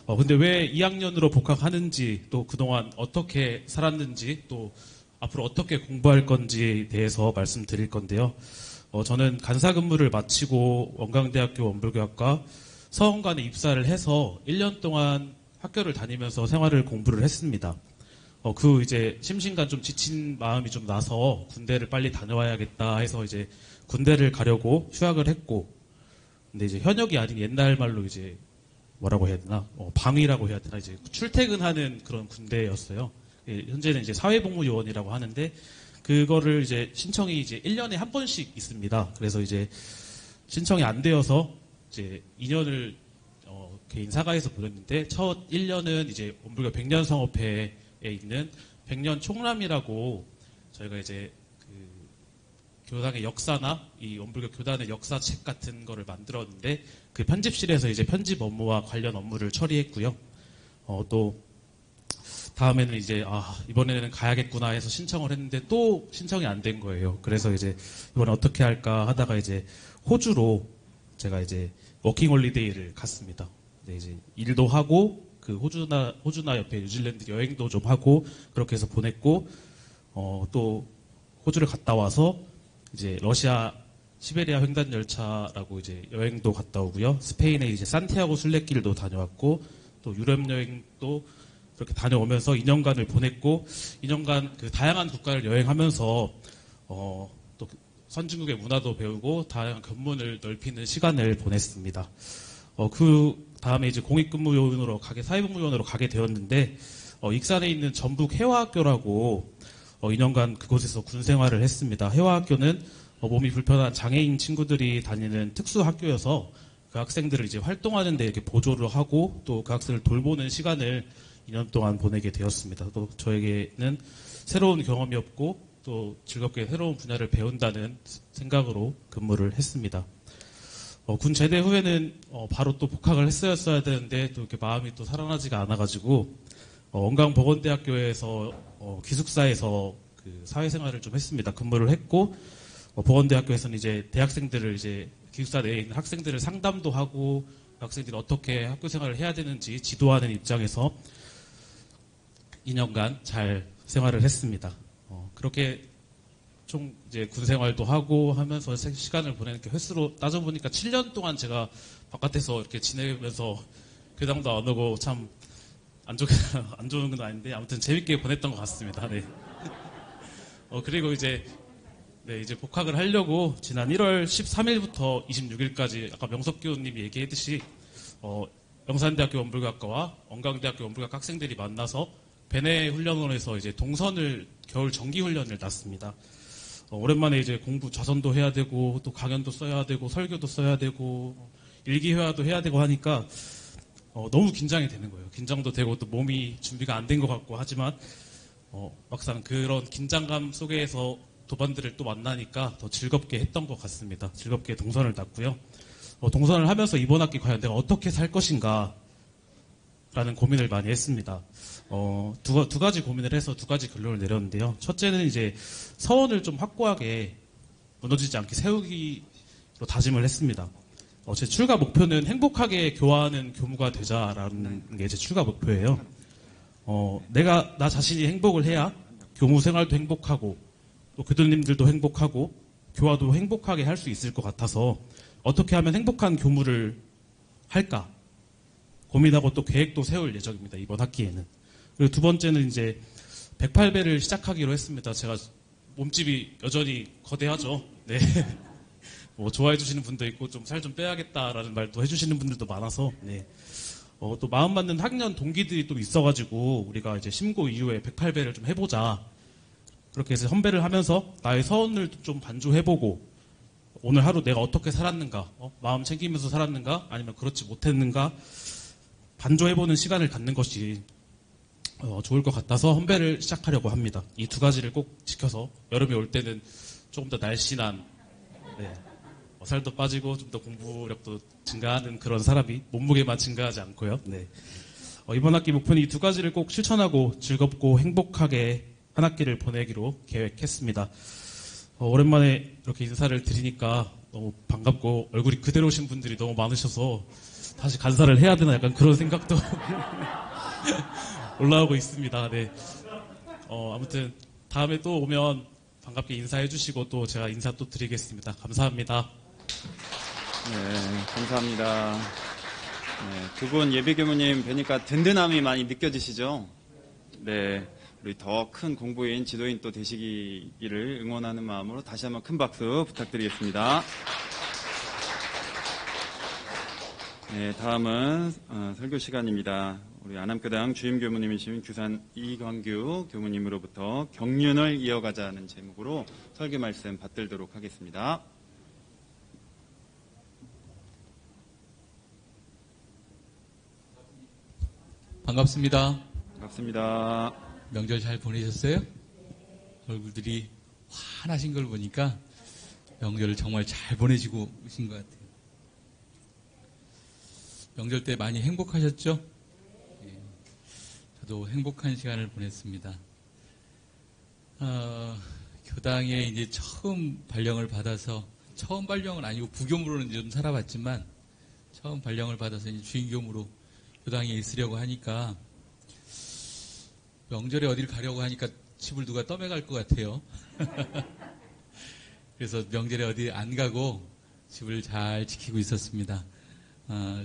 근데 왜 2학년으로 복학하는지 또 그동안 어떻게 살았는지 또 앞으로 어떻게 공부할 건지에 대해서 말씀드릴 건데요. 저는 간사 근무를 마치고 원광대학교 원불교학과 서원관에 입사를 해서 1년 동안 학교를 다니면서 생활을 공부를 했습니다. 그 이제 심신간 좀 지친 마음이 좀 나서 군대를 빨리 다녀와야겠다 해서 이제 군대를 가려고 휴학을 했고, 근데 이제 현역이 아닌 옛날 말로 이제 뭐라고 해야 되나, 방위라고 해야 되나, 이제 출퇴근하는 그런 군대였어요. 예, 현재는 이제 사회복무요원이라고 하는데, 그거를 이제 신청이 이제 1년에 한 번씩 있습니다. 그래서 이제 신청이 안 되어서 이제 2년을 개인 사가에서 보냈는데, 첫 1년은 이제 원불교 백년성업회에 있는 백년 총람이라고 저희가 이제 그 교당의 역사나 이 원불교 교단의 역사책 같은 거를 만들었는데, 그 편집실에서 이제 편집 업무와 관련 업무를 처리했고요. 또 다음에는 이제 이번에는 가야겠구나 해서 신청을 했는데 또 신청이 안 된 거예요. 그래서 이제 이번에 어떻게 할까 하다가 이제 호주로 제가 이제 워킹 홀리데이를 갔습니다. 네, 이제 일도 하고 그 호주나 옆에 뉴질랜드 여행도 좀 하고 그렇게 해서 보냈고, 또 호주를 갔다 와서 이제 러시아 시베리아 횡단 열차라고 이제 여행도 갔다 오고요. 스페인의 이제 산티아고 순례길도 다녀왔고, 또 유럽 여행도 그렇게 다녀오면서 2년간을 보냈고, 2년간 그 다양한 국가를 여행하면서 또 선진국의 문화도 배우고 다양한 견문을 넓히는 시간을 보냈습니다. 그 다음에 이제 공익근무요원으로 사회복무요원으로 가게 되었는데, 익산에 있는 전북 해화학교라고 2년간 그곳에서 군 생활을 했습니다. 해화학교는 몸이 불편한 장애인 친구들이 다니는 특수학교여서 그 학생들을 이제 활동하는 데 이렇게 보조를 하고 또 그 학생을 돌보는 시간을 2년 동안 보내게 되었습니다. 또 저에게는 새로운 경험이었고 또 즐겁게 새로운 분야를 배운다는 생각으로 근무를 했습니다. 군 제대 후에는 바로 또 복학을 했어야 되는데 또 이렇게 마음이 또 살아나지가 않아가지고 원광보건대학교에서 기숙사에서 그 사회생활을 좀 했습니다. 근무를 했고, 보건대학교에서는 이제 대학생들을 이제 기숙사 내에 있는 학생들을 상담도 하고 학생들이 어떻게 학교 생활을 해야 되는지 지도하는 입장에서 2년간 잘 생활을 했습니다. 그렇게 총 이제 군 생활도 하고 하면서 시간을 보내는 게 횟수로 따져보니까 7년 동안 제가 바깥에서 이렇게 지내면서 교당도 안 오고 참 안 좋은 건 아닌데 아무튼 재밌게 보냈던 것 같습니다. 네. 그리고 이제 복학을 하려고 지난 1월 13일부터 26일까지 아까 명석 교수님이 얘기했듯이 영산대학교 원불교학과와 원광대학교 원불교학과 학생들이 만나서 베네 훈련원에서 이제 동선을 겨울 정기 훈련을 났습니다. 오랜만에 이제 공부 자선도 해야 되고 또 강연도 써야 되고 설교도 써야 되고 일기회화도 해야 되고 하니까 너무 긴장이 되는 거예요. 긴장도 되고 또 몸이 준비가 안 된 것 같고 하지만 막상 그런 긴장감 속에서 도반들을 또 만나니까 더 즐겁게 했던 것 같습니다. 즐겁게 동선을 났고요. 동선을 하면서 이번 학기 과연 내가 어떻게 살 것인가 라는 고민을 많이 했습니다. 두 가지 고민을 해서 두 가지 결론을 내렸는데요. 첫째는 이제 서원을 좀 확고하게 무너지지 않게 세우기로 다짐을 했습니다. 제 출가 목표는 행복하게 교화하는 교무가 되자라는 게 제 출가 목표예요. 내가 나 자신이 행복을 해야 교무 생활도 행복하고 또 교도님들도 행복하고 교화도 행복하게 할 수 있을 것 같아서 어떻게 하면 행복한 교무를 할까 고민하고 또 계획도 세울 예정입니다. 이번 학기에는. 그리고 두 번째는 이제 108배를 시작하기로 했습니다. 제가 몸집이 여전히 거대하죠. 네. 뭐 좋아해 주시는 분도 있고 좀 살 좀 빼야겠다라는 말도 해주시는 분들도 많아서 네. 또 마음 맞는 학년 동기들이 또 있어가지고 우리가 이제 심고 이후에 108배를 좀 해보자. 그렇게 해서 헌배를 하면서 나의 서원을 좀 반주해보고 오늘 하루 내가 어떻게 살았는가, 마음 챙기면서 살았는가, 아니면 그렇지 못했는가 반조해보는 시간을 갖는 것이 좋을 것 같아서 헌배를 시작하려고 합니다. 이 두 가지를 꼭 지켜서 여름이 올 때는 조금 더 날씬한, 네, 살도 빠지고 좀 더 공부력도 증가하는 그런 사람이 몸무게만 증가하지 않고요. 네. 이번 학기 목표는 이 두 가지를 꼭 실천하고 즐겁고 행복하게 한 학기를 보내기로 계획했습니다. 오랜만에 이렇게 인사를 드리니까 너무 반갑고 얼굴이 그대로 오신 분들이 너무 많으셔서 다시 간사를 해야 되나 약간 그런 생각도 올라오고 있습니다. 네. 아무튼 다음에 또 오면 반갑게 인사해 주시고 또 제가 인사 또 드리겠습니다. 감사합니다. 네, 감사합니다. 네, 두 분 예비교무님 뵈니까 든든함이 많이 느껴지시죠? 네, 우리 더 큰 공부인, 지도인 또 되시기를 응원하는 마음으로 다시 한번 큰 박수 부탁드리겠습니다. 네, 다음은 설교 시간입니다. 우리 안암교당 주임교무님이신 규산 이광규 교무님으로부터 경륜을 이어가자는 제목으로 설교 말씀 받들도록 하겠습니다. 반갑습니다. 반갑습니다. 명절 잘 보내셨어요? 얼굴들이 환하신 걸 보니까 명절을 정말 잘 보내시고 오신 것 같아요. 명절 때 많이 행복하셨죠? 예, 저도 행복한 시간을 보냈습니다. 교당에 이제 처음 발령을 받아서, 처음 발령은 아니고 부교무로는 좀 살아봤지만 처음 발령을 받아서 이제 주임교무로 교당에 있으려고 하니까 명절에 어딜 가려고 하니까 집을 누가 떠매갈 것 같아요. 그래서 명절에 어디 안 가고 집을 잘 지키고 있었습니다.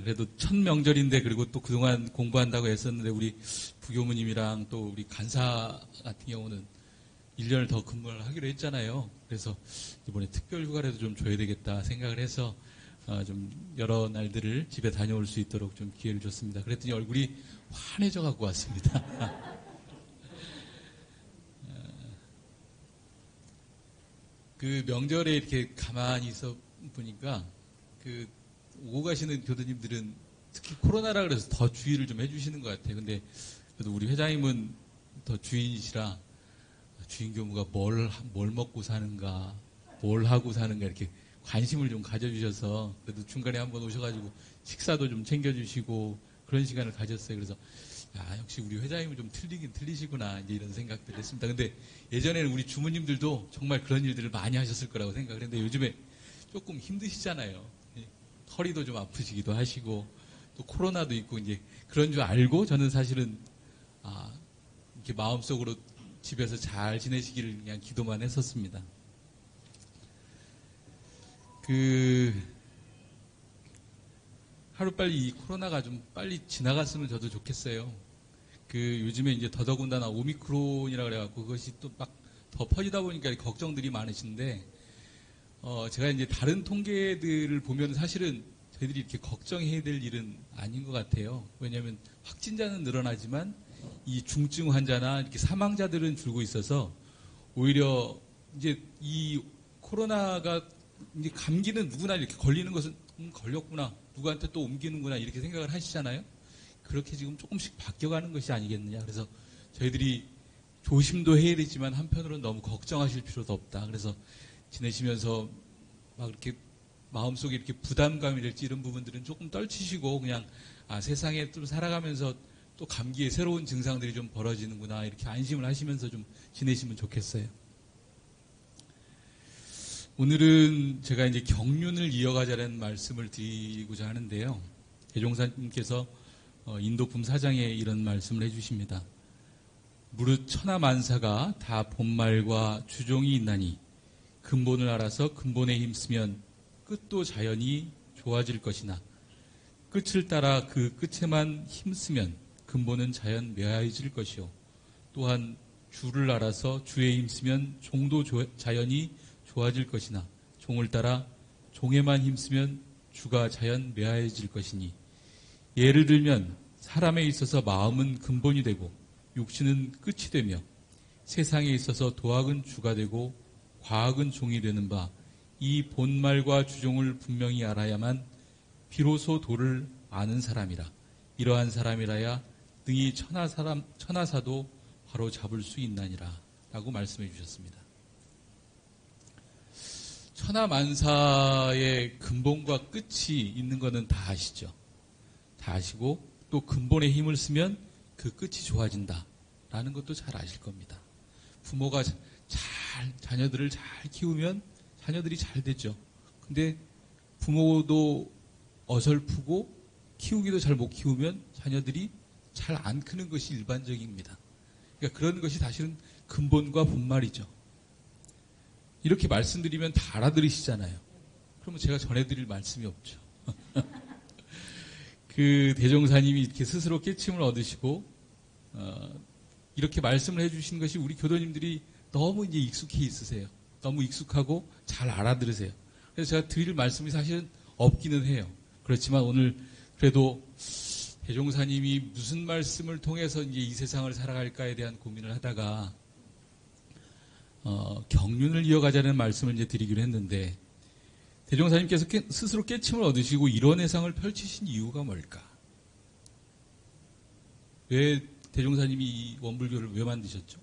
그래도 첫 명절인데, 그리고 또 그동안 공부한다고 했었는데 우리 부교무님이랑 또 우리 간사 같은 경우는 1년을 더 근무를 하기로 했잖아요. 그래서 이번에 특별 휴가라도 좀 줘야 되겠다 생각을 해서 좀 여러 날들을 집에 다녀올 수 있도록 좀 기회를 줬습니다. 그랬더니 얼굴이 환해져 갖고 왔습니다. 그 명절에 이렇게 가만히 있어 보니까 그 오고 가시는 교도님들은 특히 코로나라 그래서 더 주의를 좀 해주시는 것 같아요. 근데 그래도 우리 회장님은 더 주인이시라 주인교무가 뭘 먹고 사는가, 뭘 하고 사는가 이렇게 관심을 좀 가져주셔서 그래도 중간에 한번 오셔가지고 식사도 좀 챙겨주시고 그런 시간을 가졌어요. 그래서 역시 우리 회장님은 좀 틀리긴 틀리시구나 이제 이런 생각들을 했습니다. 근데 예전에는 우리 주무님들도 정말 그런 일들을 많이 하셨을 거라고 생각을 했는데 요즘에 조금 힘드시잖아요. 허리도 좀 아프시기도 하시고 또 코로나도 있고 이제 그런 줄 알고 저는 사실은 이렇게 마음속으로 집에서 잘 지내시기를 그냥 기도만 했었습니다. 하루빨리 이 코로나가 좀 빨리 지나갔으면 저도 좋겠어요. 요즘에 이제 더더군다나 오미크론이라 그래갖고 그것이 또 막 더 퍼지다 보니까 걱정들이 많으신데, 제가 이제 다른 통계들을 보면 사실은 저희들이 이렇게 걱정해야 될 일은 아닌 것 같아요. 왜냐하면 확진자는 늘어나지만 이 중증 환자나 이렇게 사망자들은 줄고 있어서 오히려 이제 이 코로나가 이제 감기는 누구나 이렇게 걸리는 것은 걸렸구나, 누구한테 또 옮기는구나 이렇게 생각을 하시잖아요. 그렇게 지금 조금씩 바뀌어가는 것이 아니겠느냐. 그래서 저희들이 조심도 해야 되지만 한편으로는 너무 걱정하실 필요도 없다. 그래서 지내시면서 막 이렇게 마음속에 이렇게 부담감이랄지 이런 부분들은 조금 떨치시고 그냥 세상에 좀 살아가면서 또 감기에 새로운 증상들이 좀 벌어지는구나 이렇게 안심을 하시면서 좀 지내시면 좋겠어요. 오늘은 제가 이제 경륜을 이어가자는 말씀을 드리고자 하는데요. 대종사님께서 인도품 4장에 이런 말씀을 해주십니다. 무릇 천하만사가 다 본말과 주종이 있나니 근본을 알아서 근본에 힘쓰면 끝도 자연히 좋아질 것이나 끝을 따라 그 끝에만 힘쓰면 근본은 자연 묘해질 것이요. 또한 주를 알아서 주에 힘쓰면 종도 자연이 좋아질 것이나 종을 따라 종에만 힘쓰면 주가 자연 묘해질 것이니 예를 들면 사람에 있어서 마음은 근본이 되고 육신은 끝이 되며 세상에 있어서 도학은 주가 되고 과학은 종이 되는 바 이 본말과 주종을 분명히 알아야만 비로소 도를 아는 사람이라. 이러한 사람이라야 능히 천하사도 바로 잡을 수 있나니라 라고 말씀해 주셨습니다. 천하만사의 근본과 끝이 있는 것은 다 아시죠? 다 아시고 또 근본에 힘을 쓰면 그 끝이 좋아진다 라는 것도 잘 아실 겁니다. 부모가 자녀들을 잘 키우면 자녀들이 잘 되죠. 근데 부모도 어설프고 키우기도 잘 못 키우면 자녀들이 잘 안 크는 것이 일반적입니다. 그러니까 그런 것이 사실은 근본과 본말이죠. 이렇게 말씀드리면 다 알아들으시잖아요. 그러면 제가 전해드릴 말씀이 없죠. 그 대종사님이 이렇게 스스로 깨침을 얻으시고 이렇게 말씀을 해주신 것이 우리 교도님들이 너무 이제 익숙해 있으세요. 너무 익숙하고 잘 알아들으세요. 그래서 제가 드릴 말씀이 사실은 없기는 해요. 그렇지만 오늘 그래도 대종사님이 무슨 말씀을 통해서 이제 이 세상을 살아갈까에 대한 고민을 하다가 경륜을 이어가자는 말씀을 이제 드리기로 했는데 대종사님께서 스스로 깨침을 얻으시고 이런 회상을 펼치신 이유가 뭘까? 왜 대종사님이 이 원불교를 왜 만드셨죠?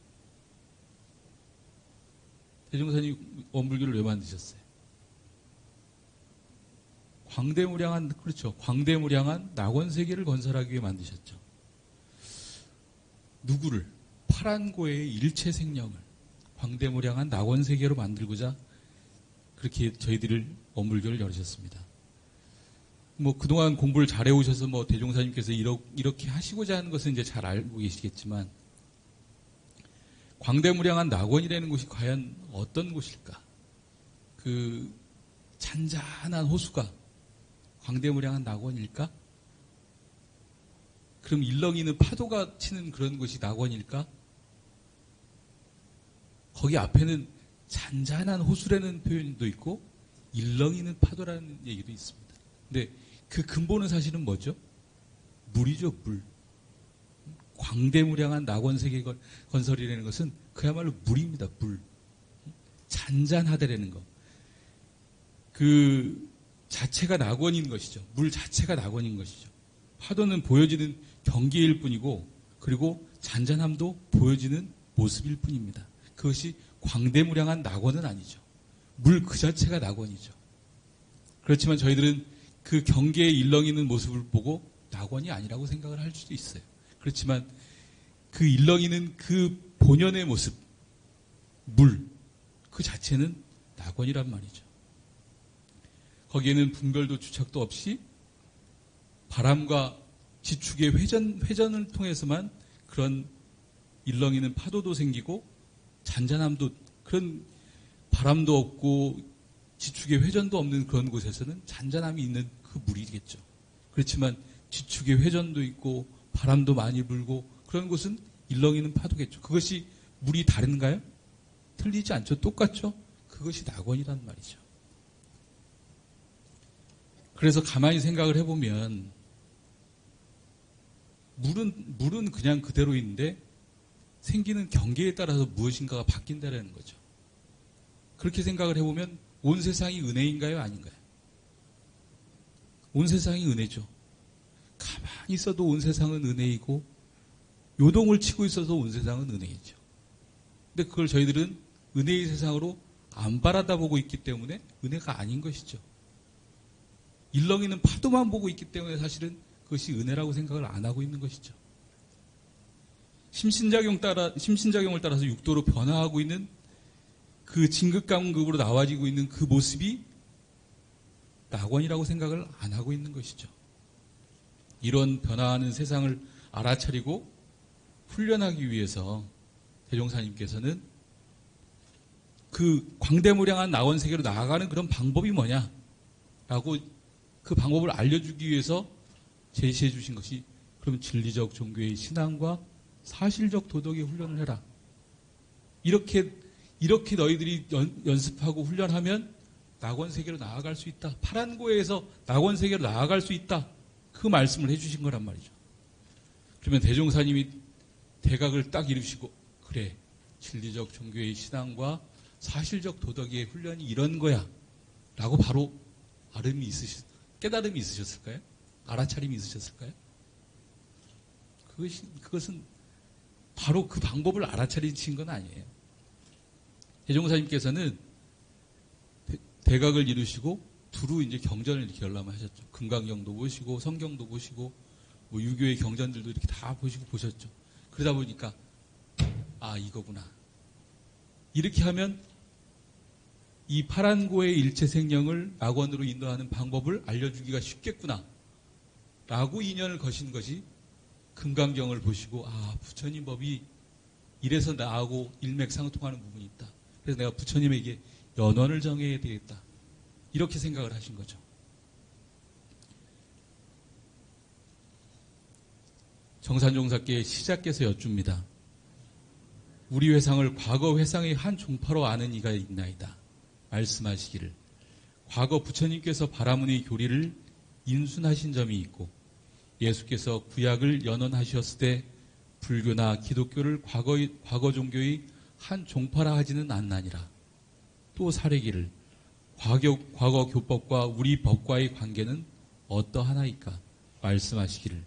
대종사님이 원불교를 왜 만드셨어요? 광대무량한 낙원세계를 건설하기 위해 만드셨죠. 누구를? 파란고의 일체 생명을 광대무량한 낙원세계로 만들고자 그렇게 저희들을 원불교를 열으셨습니다. 뭐 그동안 공부를 잘해 오셔서 뭐 대종사님께서 이렇게 하시고자 하는 것은 이제 잘 알고 계시겠지만 광대무량한 낙원이라는 곳이 과연 어떤 곳일까? 그 잔잔한 호수가 광대무량한 낙원일까? 그럼 일렁이는 파도가 치는 그런 곳이 낙원일까? 거기 앞에는 잔잔한 호수라는 표현도 있고 일렁이는 파도라는 얘기도 있습니다. 근데 그 근본은 사실은 뭐죠? 물이죠, 물. 광대무량한 낙원세계 건설이라는 것은 그야말로 물입니다, 물. 잔잔하다라는 거. 그 자체가 낙원인 것이죠. 물 자체가 낙원인 것이죠. 파도는 보여지는 경계일 뿐이고 그리고 잔잔함도 보여지는 모습일 뿐입니다. 그것이 광대무량한 낙원은 아니죠. 물 그 자체가 낙원이죠. 그렇지만 저희들은 그 경계에 일렁이는 모습을 보고 낙원이 아니라고 생각을 할 수도 있어요. 그렇지만 그 일렁이는 그 본연의 모습, 물, 그 자체는 낙원이란 말이죠. 거기에는 분별도 주착도 없이 바람과 지축의 회전을 통해서만 그런 일렁이는 파도도 생기고 잔잔함도 그런 바람도 없고 지축의 회전도 없는 그런 곳에서는 잔잔함이 있는 그 물이겠죠. 그렇지만 지축의 회전도 있고 바람도 많이 불고 그런 곳은 일렁이는 파도겠죠. 그것이 물이 다른가요? 틀리지 않죠. 똑같죠. 그것이 낙원이란 말이죠. 그래서 가만히 생각을 해보면 물은 그냥 그대로 있는데 생기는 경계에 따라서 무엇인가가 바뀐다는 거죠. 그렇게 생각을 해보면 온 세상이 은혜인가요? 아닌가요? 온 세상이 은혜죠. 가만히 있어도 온 세상은 은혜이고 요동을 치고 있어서 온 세상은 은혜이죠. 근데 그걸 저희들은 은혜의 세상으로 안 바라다보고 있기 때문에 은혜가 아닌 것이죠. 일렁이는 파도만 보고 있기 때문에 사실은 그것이 은혜라고 생각을 안 하고 있는 것이죠. 심신작용을 따라서 육도로 변화하고 있는 그 진급강급으로 나와지고 있는 그 모습이 낙원이라고 생각을 안 하고 있는 것이죠. 이런 변화하는 세상을 알아차리고 훈련하기 위해서 대종사님께서는 그 광대무량한 낙원 세계로 나아가는 그런 방법이 뭐냐라고 그 방법을 알려주기 위해서 제시해 주신 것이 그럼 진리적 종교의 신앙과 사실적 도덕의 훈련을 해라. 이렇게 너희들이 연습하고 훈련하면 낙원 세계로 나아갈 수 있다. 파란고에서 낙원 세계로 나아갈 수 있다. 그 말씀을 해주신 거란 말이죠. 그러면 대종사님이 대각을 딱 이루시고 그래 진리적 종교의 신앙과 사실적 도덕의 훈련이 이런 거야 라고 바로 깨달음이 있으셨을까요? 알아차림이 있으셨을까요? 그것은 바로 그 방법을 알아차리신 건 아니에요. 대종사님께서는 대각을 이루시고 두루 이제 경전을 이렇게 열람하셨죠. 금강경도 보시고 성경도 보시고 뭐 유교의 경전들도 이렇게 다 보셨죠. 그러다 보니까 아 이거구나. 이렇게 하면 이 파란고의 일체생령을 낙원으로 인도하는 방법을 알려주기가 쉽겠구나. 라고 인연을 거신 것이 금강경을 보시고 아 부처님 법이 이래서 나하고 일맥상통하는 부분이 있다. 그래서 내가 부처님에게 연원을 정해야 되겠다. 이렇게 생각을 하신 거죠. 정산종사께 시작해서 여쭙니다. 우리 회상을 과거 회상의 한 종파로 아는 이가 있나이다. 말씀하시기를 과거 부처님께서 바라문의 교리를 인순하신 점이 있고 예수께서 구약을 연언하셨을 때 불교나 기독교를 과거 종교의 한 종파라 하지는 않나니라. 또 사례기를 과거 교법과 우리 법과의 관계는 어떠하나이까? 말씀하시기를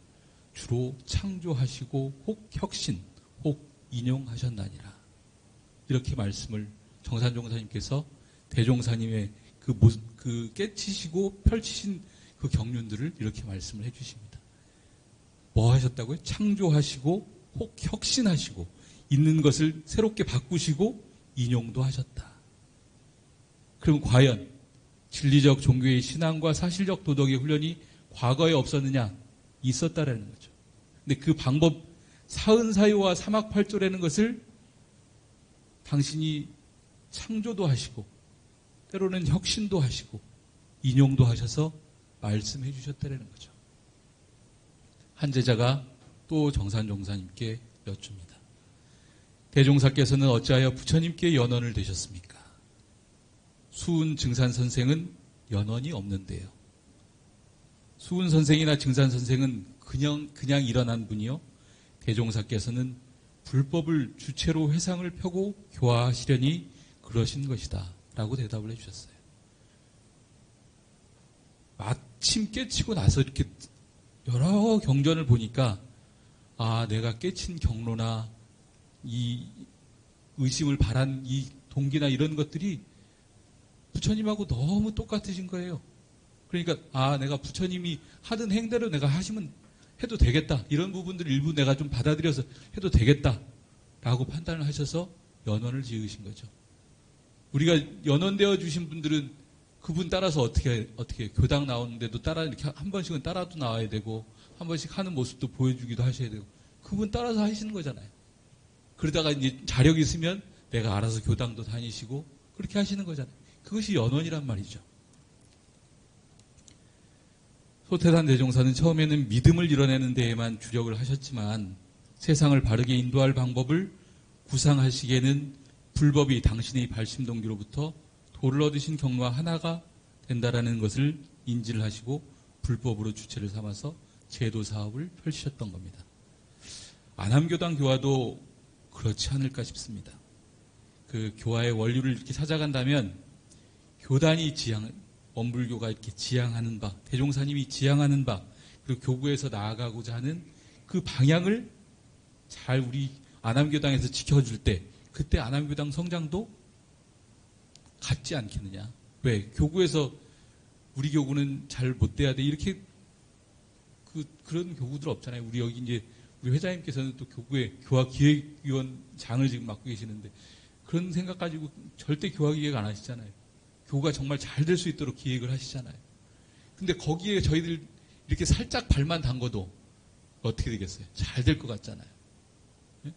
주로 창조하시고 혹 혁신, 혹 인용하셨나니라. 이렇게 말씀을 정산종사님께서 대종사님의 그 깨치시고 펼치신 그 경륜들을 이렇게 말씀을 해주십니다. 뭐 하셨다고요? 창조하시고 혹 혁신하시고 있는 것을 새롭게 바꾸시고 인용도 하셨다. 그럼 과연 진리적 종교의 신앙과 사실적 도덕의 훈련이 과거에 없었느냐? 있었다라는 거죠. 근데 그 방법 사은사유와 사막팔조라는 것을 당신이 창조도 하시고 때로는 혁신도 하시고 인용도 하셔서 말씀해 주셨다라는 거죠. 한 제자가 또 정산종사님께 여쭙니다. 대종사께서는 어찌하여 부처님께 연원을 되셨습니까? 수은 증산 선생은 연원이 없는데요. 수은 선생이나 증산 선생은 그냥 일어난 분이요. 대종사께서는 불법을 주체로 회상을 펴고 교화하시려니 그러신 것이다. 라고 대답을 해주셨어요. 마침 깨치고 나서 이렇게 여러 경전을 보니까 아 내가 깨친 경로나 이 의심을 바란 이 동기나 이런 것들이 부처님하고 너무 똑같으신 거예요. 그러니까 아 내가 부처님이 하던 행대로 내가 하시면 해도 되겠다. 이런 부분들을 일부 내가 좀 받아들여서 해도 되겠다. 라고 판단을 하셔서 연원을 지으신 거죠. 우리가 연원되어 주신 분들은 그분 따라서 어떻게 교당 나오는데도 따라 이렇게 한 번씩은 따라도 나와야 되고 한 번씩 하는 모습도 보여주기도 하셔야 되고 그분 따라서 하시는 거잖아요. 그러다가 이제 자력이 있으면 내가 알아서 교당도 다니시고 그렇게 하시는 거잖아요. 그것이 연원이란 말이죠. 소태산 대종사는 처음에는 믿음을 이뤄내는 데에만 주력을 하셨지만 세상을 바르게 인도할 방법을 구상하시기에는 불법이 당신의 발심동기로부터 도를 얻으신 경로와 하나가 된다라는 것을 인지를 하시고 불법으로 주체를 삼아서 제도 사업을 펼치셨던 겁니다. 안암교당 교화도 그렇지 않을까 싶습니다. 그 교화의 원리를 이렇게 찾아간다면 교단이 원불교가 이렇게 지향하는 바, 대종사님이 지향하는 바, 그리고 교구에서 나아가고자 하는 그 방향을 잘 우리 안암교당에서 지켜줄 때 그때 안암교당 성장도 같지 않겠느냐. 왜? 교구에서 우리 교구는 잘 못 돼야 돼. 이렇게 그런 교구들 없잖아요. 우리 여기 이제 우리 회장님께서는 또 교구의 교화 기획위원장을 지금 맡고 계시는데 그런 생각 가지고 절대 교화 기획 안 하시잖아요. 교구가 정말 잘 될 수 있도록 기획을 하시잖아요. 근데 거기에 저희들 이렇게 살짝 발만 담궈도 어떻게 되겠어요? 잘 될 것 같잖아요. 예?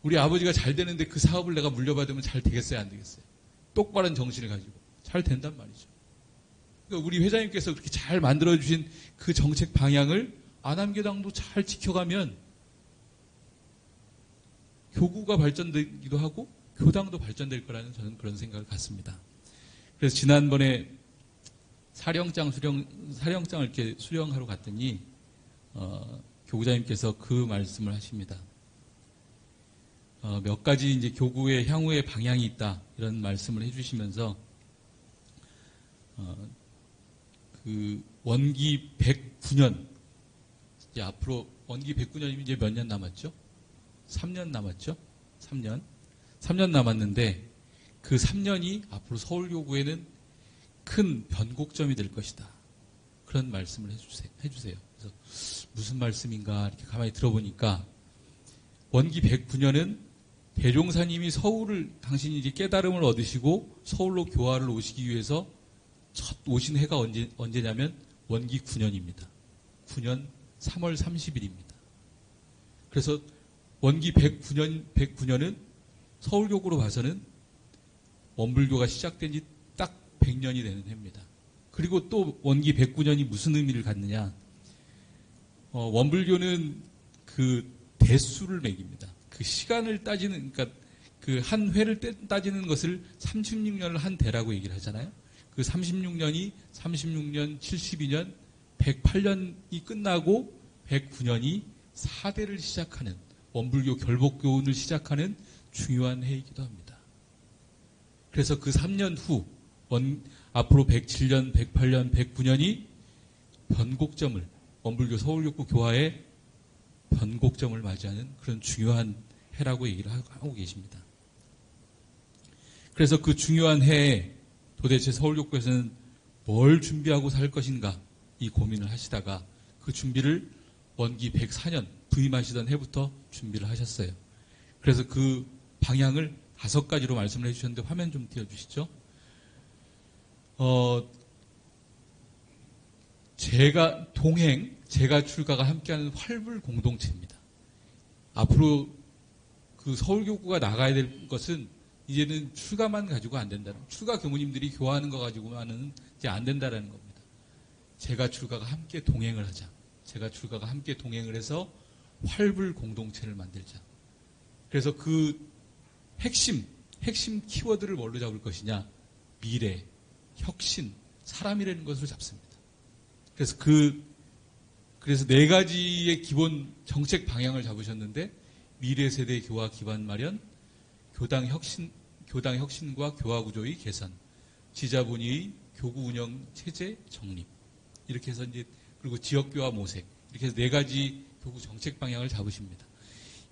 우리 아버지가 잘 되는데 그 사업을 내가 물려받으면 잘 되겠어요? 안 되겠어요? 똑바른 정신을 가지고 잘 된단 말이죠. 그러니까 우리 회장님께서 그렇게 잘 만들어주신 그 정책 방향을 아남교당도 잘 지켜가면 교구가 발전되기도 하고 교당도 발전될 거라는 저는 그런 생각을 갖습니다. 그래서 지난번에 사령장을 이렇게 수령하러 갔더니 교구장님께서 그 말씀을 하십니다. 몇 가지 이제 교구의 향후의 방향이 있다 이런 말씀을 해주시면서 그 원기 109년 이제 앞으로 원기 109년이면 이제 몇 년 남았죠? 3년 남았죠? 3년 남았는데 그 3년이 앞으로 서울교구에는 큰 변곡점이 될 것이다. 그런 말씀을 해주세요. 그래서 무슨 말씀인가 이렇게 가만히 들어보니까 원기 109년은 대종사님이 서울을 당신이 이제 깨달음을 얻으시고 서울로 교화를 오시기 위해서 첫 오신 해가 언제냐면 원기 9년입니다. 9년 3월 30일입니다. 그래서 원기 109년은 서울교구로 봐서는 원불교가 시작된 지 딱 100년이 되는 해입니다. 그리고 또 원기 109년이 무슨 의미를 갖느냐. 원불교는 그 대수를 매깁니다. 그 시간을 따지는, 그러니까 그 한 회를 따지는 것을 36년을 한 대라고 얘기를 하잖아요. 그 36년이 36년, 72년, 108년이 끝나고 109년이 4대를 시작하는 원불교 결복교훈을 시작하는 중요한 해이기도 합니다. 그래서 그 3년 후 앞으로 107년, 108년, 109년이 변곡점을 원불교 서울교구 교화의 변곡점을 맞이하는 그런 중요한 해라고 얘기를 하고 계십니다. 그래서 그 중요한 해에 도대체 서울교구에서는 뭘 준비하고 살 것인가 이 고민을 하시다가 그 준비를 원기 104년 부임하시던 해부터 준비를 하셨어요. 그래서 그 방향을 5가지로 말씀을 해주셨는데 화면 좀 띄워주시죠. 제가 출가가 함께하는 활불 공동체입니다. 앞으로 그 서울교구가 나가야 될 것은 이제는 출가만 가지고 안 된다는, 출가 교무님들이 교화하는 거 가지고만은 이제 안 된다라는 겁니다. 제가 출가가 함께 동행을 하자. 제가 출가가 함께 동행을 해서 활불 공동체를 만들자. 그래서 그 핵심 키워드를 뭘로 잡을 것이냐? 미래, 혁신, 사람이라는 것으로 잡습니다. 그래서 그래서 4가지의 기본 정책 방향을 잡으셨는데 미래 세대 교화 기반 마련, 교당 혁신과 교화 구조의 개선, 지자본위의 교구 운영 체제 정립, 이렇게 해서 이제 그리고 지역 교화 모색, 이렇게 해서 4가지 교구 정책 방향을 잡으십니다.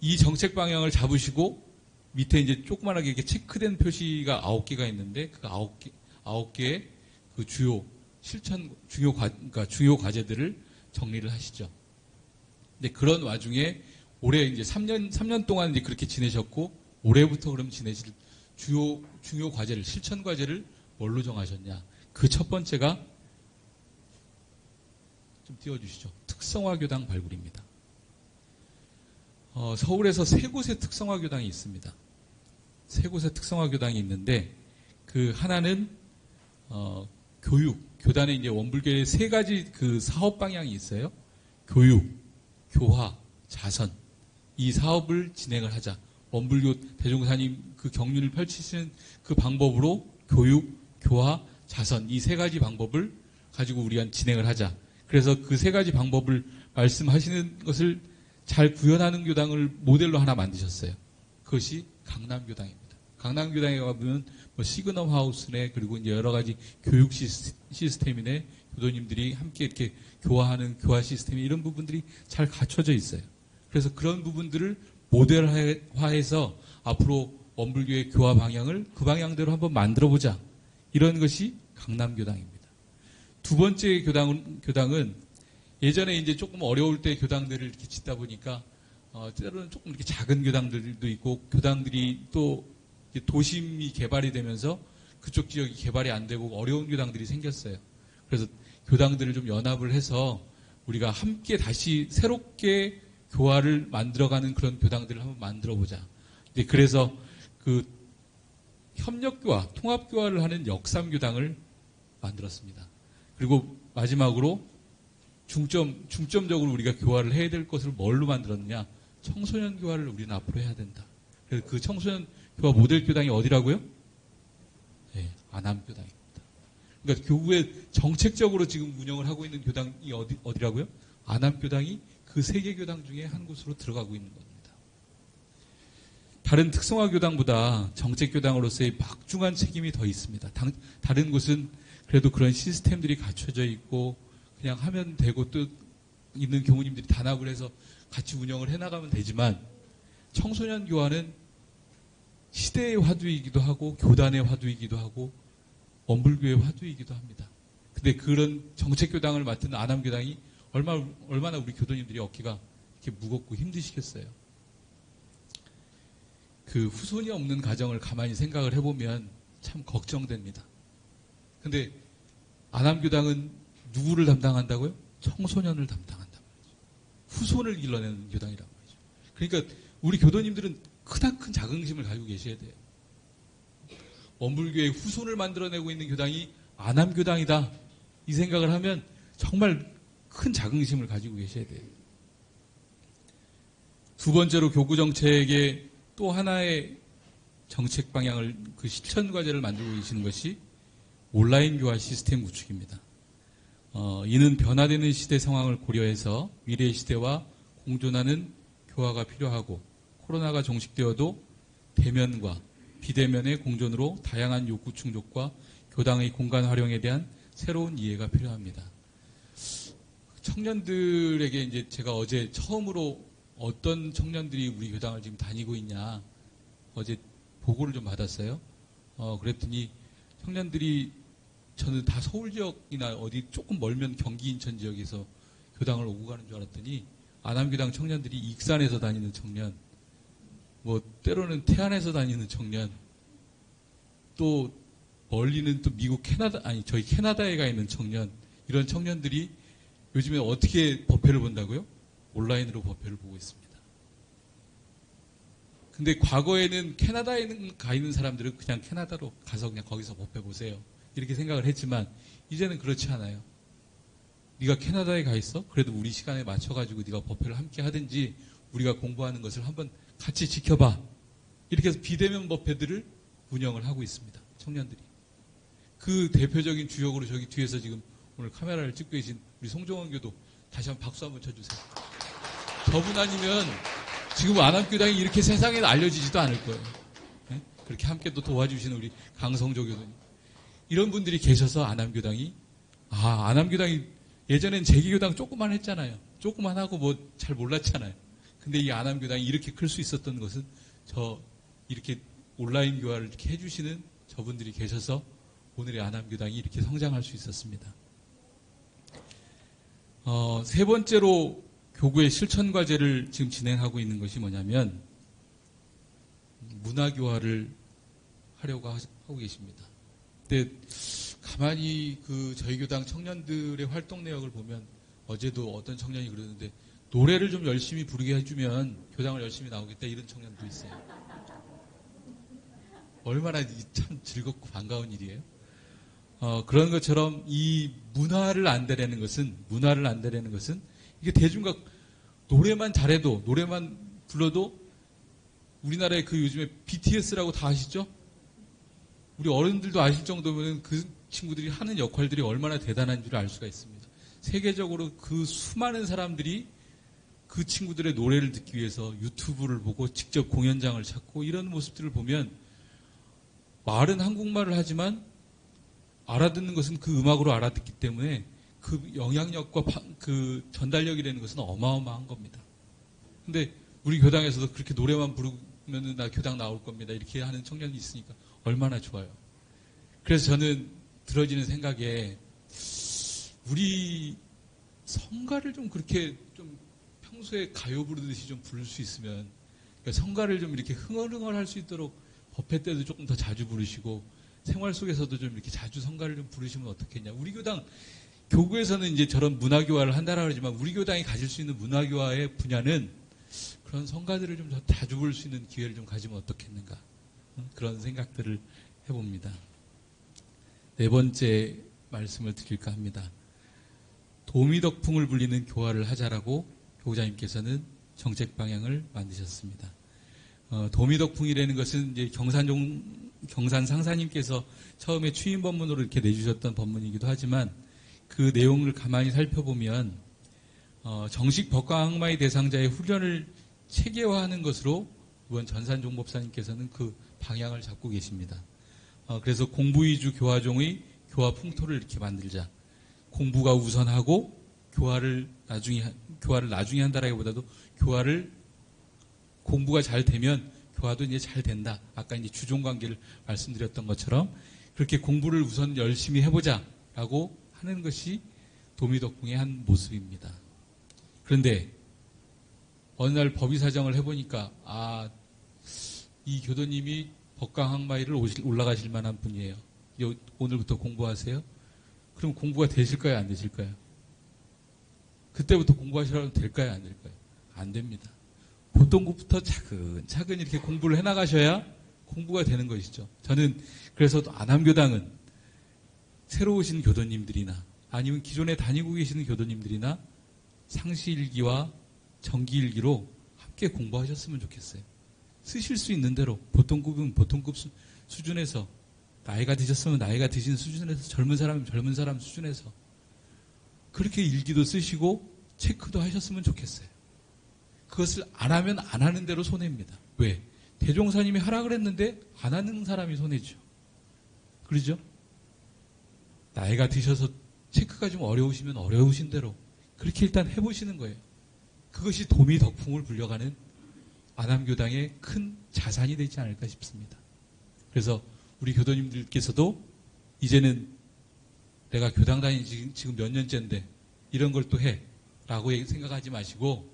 이 정책 방향을 잡으시고 밑에 이제 조그만하게 이렇게 체크된 표시가 9개가 있는데 그 9개의 그 그러니까 주요 과제들을 정리를 하시죠. 근데 그런 와중에 올해 이제 3년 동안 이제 그렇게 지내셨고 올해부터 그럼 지내실 중요 과제를, 실천 과제를 뭘로 정하셨냐? 그 첫 번째가 좀 띄워주시죠. 특성화 교당 발굴입니다. 서울에서 3곳의 특성화 교당이 있습니다. 3곳의 특성화 교당이 있는데 그 하나는 교단에 이제 원불교의 3가지 그 사업 방향이 있어요. 교육, 교화, 자선. 이 사업을 진행을 하자. 원불교 대종사님 그 경륜을 펼치시는 그 방법으로 교육, 교화, 자선 이 3가지 방법을 가지고 우리가 진행을 하자. 그래서 그 3가지 방법을 말씀하시는 것을 잘 구현하는 교당을 모델로 하나 만드셨어요. 그것이 강남교당입니다. 강남교당에 가보면 뭐 시그넘 하우스네, 그리고 이제 여러 가지 교육 시스템이네, 교도님들이 함께 이렇게 교화하는 교화 시스템이 이런 부분들이 잘 갖춰져 있어요. 그래서 그런 부분들을 모델화해서 앞으로 원불교의 교화 방향을 그 방향대로 한번 만들어보자. 이런 것이 강남교당입니다. 두 번째 교당은 예전에 이제 조금 어려울 때 교당들을 이렇게 짓다 보니까 때로는 조금 이렇게 작은 교당들도 있고 교당들이 또 이제 도심이 개발이 되면서 그쪽 지역이 개발이 안 되고 어려운 교당들이 생겼어요. 그래서 교당들을 좀 연합을 해서 우리가 함께 다시 새롭게 교화를 만들어가는 그런 교당들을 한번 만들어보자. 이제 그래서 그 협력교화, 통합교화를 하는 역삼교당을 만들었습니다. 그리고 마지막으로 중점적으로 우리가 교화를 해야 될 것을 뭘로 만들었느냐? 청소년 교화를 우리는 앞으로 해야 된다. 그래서 그 청소년 교화 모델 교당이 어디라고요? 네, 안암교당입니다. 그러니까 교구에 정책적으로 지금 운영을 하고 있는 교당이 어디라고요? 안암교당이 그 세 개 교당 중에 한 곳으로 들어가고 있는 겁니다. 다른 특성화 교당보다 정책 교당으로서의 막중한 책임이 더 있습니다. 다른 곳은 그래도 그런 시스템들이 갖춰져 있고 그냥 하면 되고 또 있는 교우님들이 단합을 해서 같이 운영을 해나가면 되지만 청소년 교화는 시대의 화두이기도 하고 교단의 화두이기도 하고 원불교의 화두이기도 합니다. 근데 그런 정책교당을 맡은 안암교당이 얼마나 우리 교도님들이 어깨가 이렇게 무겁고 힘드시겠어요. 그 후손이 없는 가정을 가만히 생각을 해보면 참 걱정됩니다. 근데 안암교당은 누구를 담당한다고요? 청소년을 담당한단 말이죠. 후손을 길러내는 교당이란 말이죠. 그러니까 우리 교도님들은 크나큰 자긍심을 가지고 계셔야 돼요. 원불교의 후손을 만들어내고 있는 교당이 안암교당이다. 이 생각을 하면 정말 큰 자긍심을 가지고 계셔야 돼요. 두 번째로 교구정책의 또 하나의 정책 방향을 그 실천 과제를 만들고 계시는 것이 온라인 교화 시스템 구축입니다. 이는 변화되는 시대 상황을 고려해서 미래의 시대와 공존하는 교화가 필요하고 코로나가 종식되어도 대면과 비대면의 공존으로 다양한 욕구 충족과 교당의 공간 활용에 대한 새로운 이해가 필요합니다. 청년들에게 이제 제가 어제 처음으로 어떤 청년들이 우리 교당을 지금 다니고 있냐 어제 보고를 좀 받았어요. 그랬더니 청년들이 저는 다 서울 지역이나 어디 조금 멀면 경기 인천 지역에서 교당을 오고 가는 줄 알았더니 안암교당 청년들이 익산에서 다니는 청년, 뭐 때로는 태안에서 다니는 청년, 또 멀리는 또 미국 저희 캐나다에 가 있는 청년, 이런 청년들이 요즘에 어떻게 법회를 본다고요? 온라인으로 법회를 보고 있습니다. 근데 과거에는 캐나다에 가 있는 사람들은 그냥 캐나다로 가서 그냥 거기서 법회 보세요. 이렇게 생각을 했지만 이제는 그렇지 않아요. 네가 캐나다에 가 있어? 그래도 우리 시간에 맞춰가지고 네가 법회를 함께 하든지 우리가 공부하는 것을 한번 같이 지켜봐. 이렇게 해서 비대면 법회들을 운영을 하고 있습니다. 청년들이. 그 대표적인 주역으로 저기 뒤에서 지금 오늘 카메라를 찍고 계신 우리 송정원 교도 다시 한번 박수 한번 쳐주세요. 저분 아니면 지금 안암교당이 이렇게 세상에 알려지지도 않을 거예요. 네? 그렇게 함께 또 도와주시는 우리 강성조 교도님. 이런 분들이 계셔서 안암교당이 안암교당이 예전엔 재기교당 조그만 했잖아요. 조그만 하고 뭐 잘 몰랐잖아요. 근데 이 안암교당이 이렇게 클 수 있었던 것은 이렇게 온라인 교화를 이렇게 해주시는 저분들이 계셔서 오늘의 안암교당이 이렇게 성장할 수 있었습니다. 세 번째로 교구의 실천 과제를 지금 진행하고 있는 것이 뭐냐면 문화교화를 하려고 하고 계십니다. 근데 가만히 저희 교당 청년들의 활동 내역을 보면 어제도 어떤 청년이 그러는데 노래를 좀 열심히 부르게 해주면 교당을 열심히 나오겠다 이런 청년도 있어요. 얼마나 참 즐겁고 반가운 일이에요. 그런 것처럼 이 문화를 안다라는 것은 이게 대중과 노래만 잘해도 노래만 불러도 우리나라에 요즘에 BTS라고 다 아시죠? 우리 어른들도 아실 정도면 그 친구들이 하는 역할들이 얼마나 대단한 줄 알 수가 있습니다. 세계적으로 그 수많은 사람들이 그 친구들의 노래를 듣기 위해서 유튜브를 보고 직접 공연장을 찾고 이런 모습들을 보면 말은 한국말을 하지만 알아듣는 것은 그 음악으로 알아듣기 때문에 그 영향력과 그 전달력이라는 것은 어마어마한 겁니다. 근데 우리 교당에서도 그렇게 노래만 부르면 나 교당 나올 겁니다. 이렇게 하는 청년이 있으니까 얼마나 좋아요. 그래서 저는 들어지는 생각에 우리 성가를 좀 그렇게 좀 평소에 가요 부르듯이 좀 부를 수 있으면 그러니까 성가를 좀 이렇게 흥얼흥얼 할 수 있도록 법회 때도 조금 더 자주 부르시고 생활 속에서도 좀 이렇게 자주 성가를 좀 부르시면 어떻겠냐. 우리 교당 교구에서는 이제 저런 문화교화를 한다라고 그러지만 우리 교당이 가질 수 있는 문화교화의 분야는 그런 성가들을 좀 더 자주 볼 수 있는 기회를 좀 가지면 어떻겠는가. 그런 생각들을 해봅니다. 네 번째 말씀을 드릴까 합니다. 도미덕풍을 불리는 교화를 하자라고 교구자님께서는 정책 방향을 만드셨습니다. 도미덕풍이라는 것은 이제 경산 상사님께서 처음에 추인 법문으로 이렇게 내주셨던 법문이기도 하지만 그 내용을 가만히 살펴보면 정식 법과학마의 대상자의 훈련을 체계화하는 것으로 이번 전산종 법사님께서는 그 방향을 잡고 계십니다. 그래서 공부 위주 교화종의 교화 풍토를 이렇게 만들자. 공부가 우선하고 교화를 나중에 한다라기보다도 공부가 잘 되면 교화도 이제 잘 된다. 아까 이제 주종 관계를 말씀드렸던 것처럼 그렇게 공부를 우선 열심히 해보자라고 하는 것이 도미덕풍의 한 모습입니다. 그런데 어느 날 법의 사정을 해보니까 이 교도님이 법강학마이를 올라가실 만한 분이에요. 오늘부터 공부하세요? 그럼 공부가 되실까요? 안 되실까요? 그때부터 공부하시라고 될까요? 안 될까요? 안 됩니다. 보통부터 차근차근 이렇게 공부를 해나가셔야 공부가 되는 것이죠. 저는 그래서 안암교당은 새로 오신 교도님들이나 아니면 기존에 다니고 계시는 교도님들이나 상시일기와 정기일기로 함께 공부하셨으면 좋겠어요. 쓰실 수 있는 대로 보통급은 보통급 수준에서 나이가 드셨으면 나이가 드신 수준에서 젊은 사람은 젊은 사람 수준에서 그렇게 일기도 쓰시고 체크도 하셨으면 좋겠어요. 그것을 안 하면 안 하는 대로 손해입니다. 왜? 대종사님이 하라 그랬는데 안 하는 사람이 손해죠. 그러죠? 나이가 드셔서 체크가 좀 어려우시면 어려우신 대로 그렇게 일단 해보시는 거예요. 그것이 도미덕풍을 불려가는 안암교당의 큰 자산이 되지 않을까 싶습니다. 그래서 우리 교도님들께서도 이제는 내가 교당 다닌 지금 몇 년째인데 이런 걸 또 해 라고 생각하지 마시고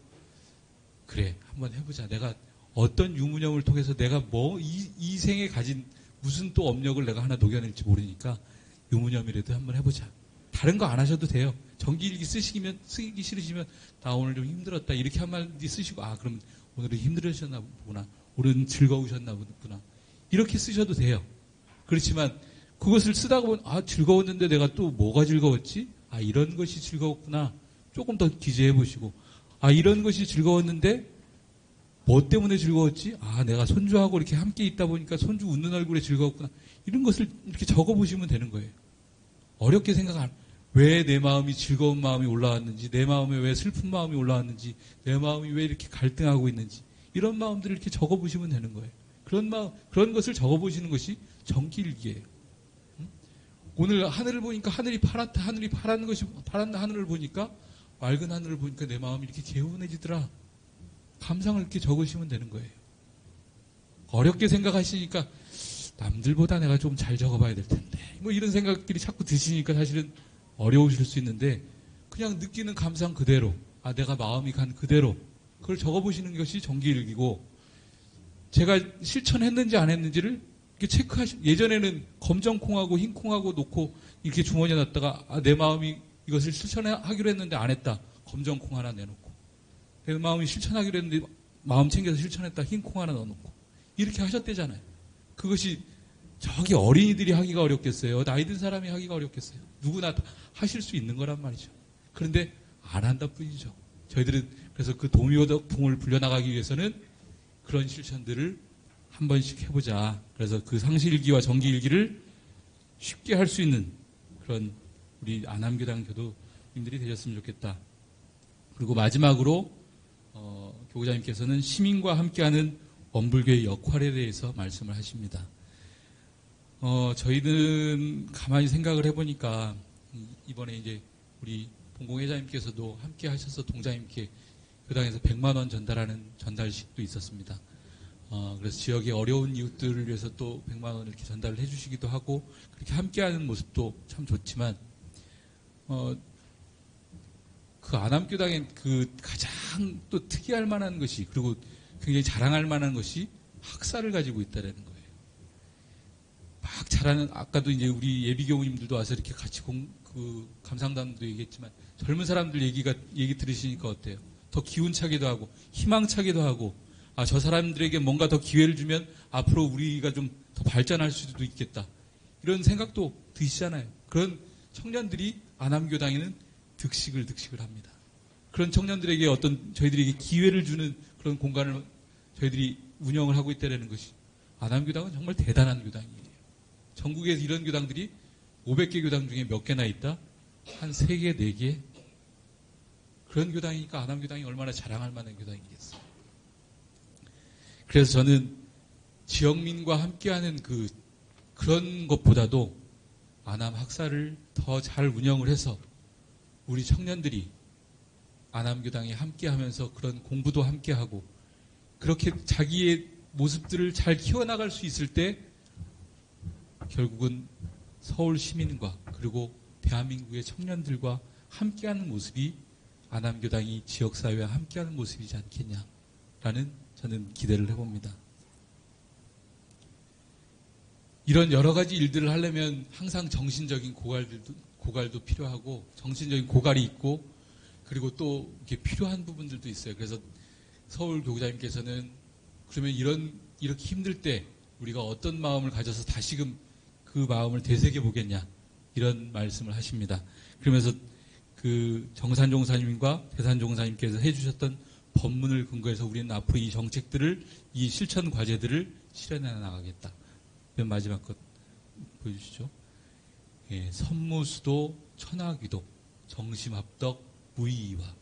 그래 한번 해보자. 내가 어떤 유무념을 통해서 내가 이 생에 가진 무슨 또 업력을 내가 하나 녹여낼지 모르니까 유무념이라도 한번 해보자. 다른 거 안 하셔도 돼요. 정기일기 쓰기 싫으시면 나 오늘 좀 힘들었다 이렇게 한마디 쓰시고 그럼 오늘은 힘들으셨나 보구나. 오늘은 즐거우셨나 보구나. 이렇게 쓰셔도 돼요. 그렇지만 그것을 쓰다가 보면 즐거웠는데 내가 또 뭐가 즐거웠지? 이런 것이 즐거웠구나. 조금 더 기재해 보시고 이런 것이 즐거웠는데 뭐 때문에 즐거웠지? 내가 손주하고 이렇게 함께 있다 보니까 손주 웃는 얼굴에 즐거웠구나. 이런 것을 이렇게 적어 보시면 되는 거예요. 어렵게 왜 내 마음이 즐거운 마음이 올라왔는지, 내 마음에 왜 슬픈 마음이 올라왔는지, 내 마음이 왜 이렇게 갈등하고 있는지 이런 마음들을 이렇게 적어 보시면 되는 거예요. 그런 것을 적어 보시는 것이 정기일기예요. 오늘 하늘을 보니까 하늘이 파랗다. 하늘이 파란 하늘을 보니까 맑은 하늘을 보니까 내 마음이 이렇게 개운해지더라. 감상을 이렇게 적으시면 되는 거예요. 어렵게 생각하시니까 남들보다 내가 좀 잘 적어봐야 될 텐데 이런 생각들이 자꾸 드시니까 사실은 어려우실 수 있는데 그냥 느끼는 감상 그대로 내가 마음이 간 그대로 그걸 적어보시는 것이 정기일기고 제가 실천했는지 안 했는지를 이렇게 예전에는 검정콩하고 흰콩하고 놓고 이렇게 주머니에 놨다가 내 마음이 이것을 실천하기로 했는데 안 했다. 검정콩 하나 내놓고 내 마음이 실천하기로 했는데 마음 챙겨서 실천했다. 흰콩 하나 넣어놓고 이렇게 하셨대잖아요. 그것이 저기 어린이들이 하기가 어렵겠어요. 나이 든 사람이 하기가 어렵겠어요. 누구나 하실 수 있는 거란 말이죠. 그런데 안 한다 뿐이죠. 저희들은 그래서 그 도미덕풍을 불려나가기 위해서는 그런 실천들을 한 번씩 해보자. 그래서 그 상시일기와 정기일기를 쉽게 할 수 있는 그런 우리 안암교당 교도님들이 되셨으면 좋겠다. 그리고 마지막으로 교구자님께서는 시민과 함께하는 원불교의 역할에 대해서 말씀을 하십니다. 저희는 가만히 생각을 해보니까 이번에 이제 우리 봉공회장님께서도 함께 하셔서 동장님께 교당에서 100만 원 전달하는 전달식도 있었습니다. 그래서 지역의 어려운 이웃들을 위해서 또 100만 원을 이렇게 전달을 해주시기도 하고 그렇게 함께하는 모습도 참 좋지만 그 안암교당의 그 가장 또 특이할 만한 것이 그리고 굉장히 자랑할 만한 것이 학사를 가지고 있다는 거예요. 막 잘하는, 아까도 이제 우리 예비 교우님들도 와서 이렇게 같이 감상단도 얘기했지만 젊은 사람들 얘기 들으시니까 어때요? 더 기운차기도 하고 희망차기도 하고, 아, 저 사람들에게 뭔가 더 기회를 주면 앞으로 우리가 좀 더 발전할 수도 있겠다, 이런 생각도 드시잖아요. 그런 청년들이 아남교당에는 득식을 합니다. 그런 청년들에게 저희들에게 기회를 주는 그런 공간을 저희들이 운영을 하고 있다는 것이, 아남교당은 정말 대단한 교당이에요. 전국에 이런 교당들이 500개 교당 중에 몇 개나 있다? 한 3개, 4개? 그런 교당이니까 아남교당이 얼마나 자랑할 만한 교당이겠어요. 그래서 저는 지역민과 함께하는 그런 것보다도 아남 학사를 더 잘 운영을 해서 우리 청년들이 아남교당에 함께하면서 그런 공부도 함께하고 그렇게 자기의 모습들을 잘 키워나갈 수 있을 때 결국은 서울 시민과 그리고 대한민국의 청년들과 함께하는 모습이 아남교당이 지역사회와 함께하는 모습이지 않겠냐라는 저는 기대를 해봅니다. 이런 여러 가지 일들을 하려면 항상 정신적인 고갈도 필요하고, 정신적인 고갈이 있고, 그리고 또 이렇게 필요한 부분들도 있어요. 그래서 서울 교구장님께서는 그러면 이렇게 힘들 때 우리가 어떤 마음을 가져서 다시금 그 마음을 되새겨 보겠냐, 이런 말씀을 하십니다. 그러면서 그 정산종사님과 대산종사님께서 해주셨던 법문을 근거해서 우리는 앞으로 이 정책들을, 이 실천 과제들을 실현해 나가겠다. 맨 마지막 것 보여주시죠. 예, 선무수도, 천하귀도, 정심합덕, 무의이화.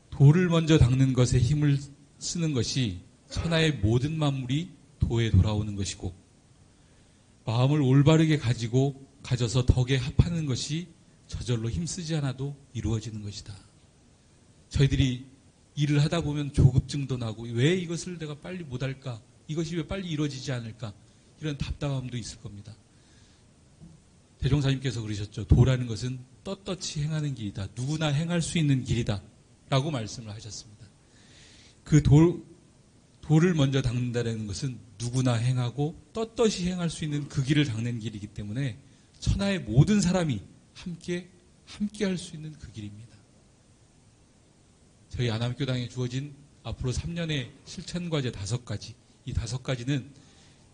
도를 먼저 닦는 것에 힘을 쓰는 것이 천하의 모든 만물이 도에 돌아오는 것이고, 마음을 올바르게 가져서 덕에 합하는 것이 저절로 힘쓰지 않아도 이루어지는 것이다. 저희들이 일을 하다 보면 조급증도 나고, 왜 이것을 내가 빨리 못할까? 이것이 왜 빨리 이루어지지 않을까? 이런 답답함도 있을 겁니다. 대종사님께서 그러셨죠. 도라는 것은 떳떳이 행하는 길이다. 누구나 행할 수 있는 길이다. 라고 말씀을 하셨습니다. 그 도를 먼저 닦는다는 것은 누구나 행하고 떳떳이 행할 수 있는 그 길을 닦는 길이기 때문에 천하의 모든 사람이 함께 할 수 있는 그 길입니다. 저희 아남교당에 주어진 앞으로 3년의 실천과제 5가지, 이 5가지는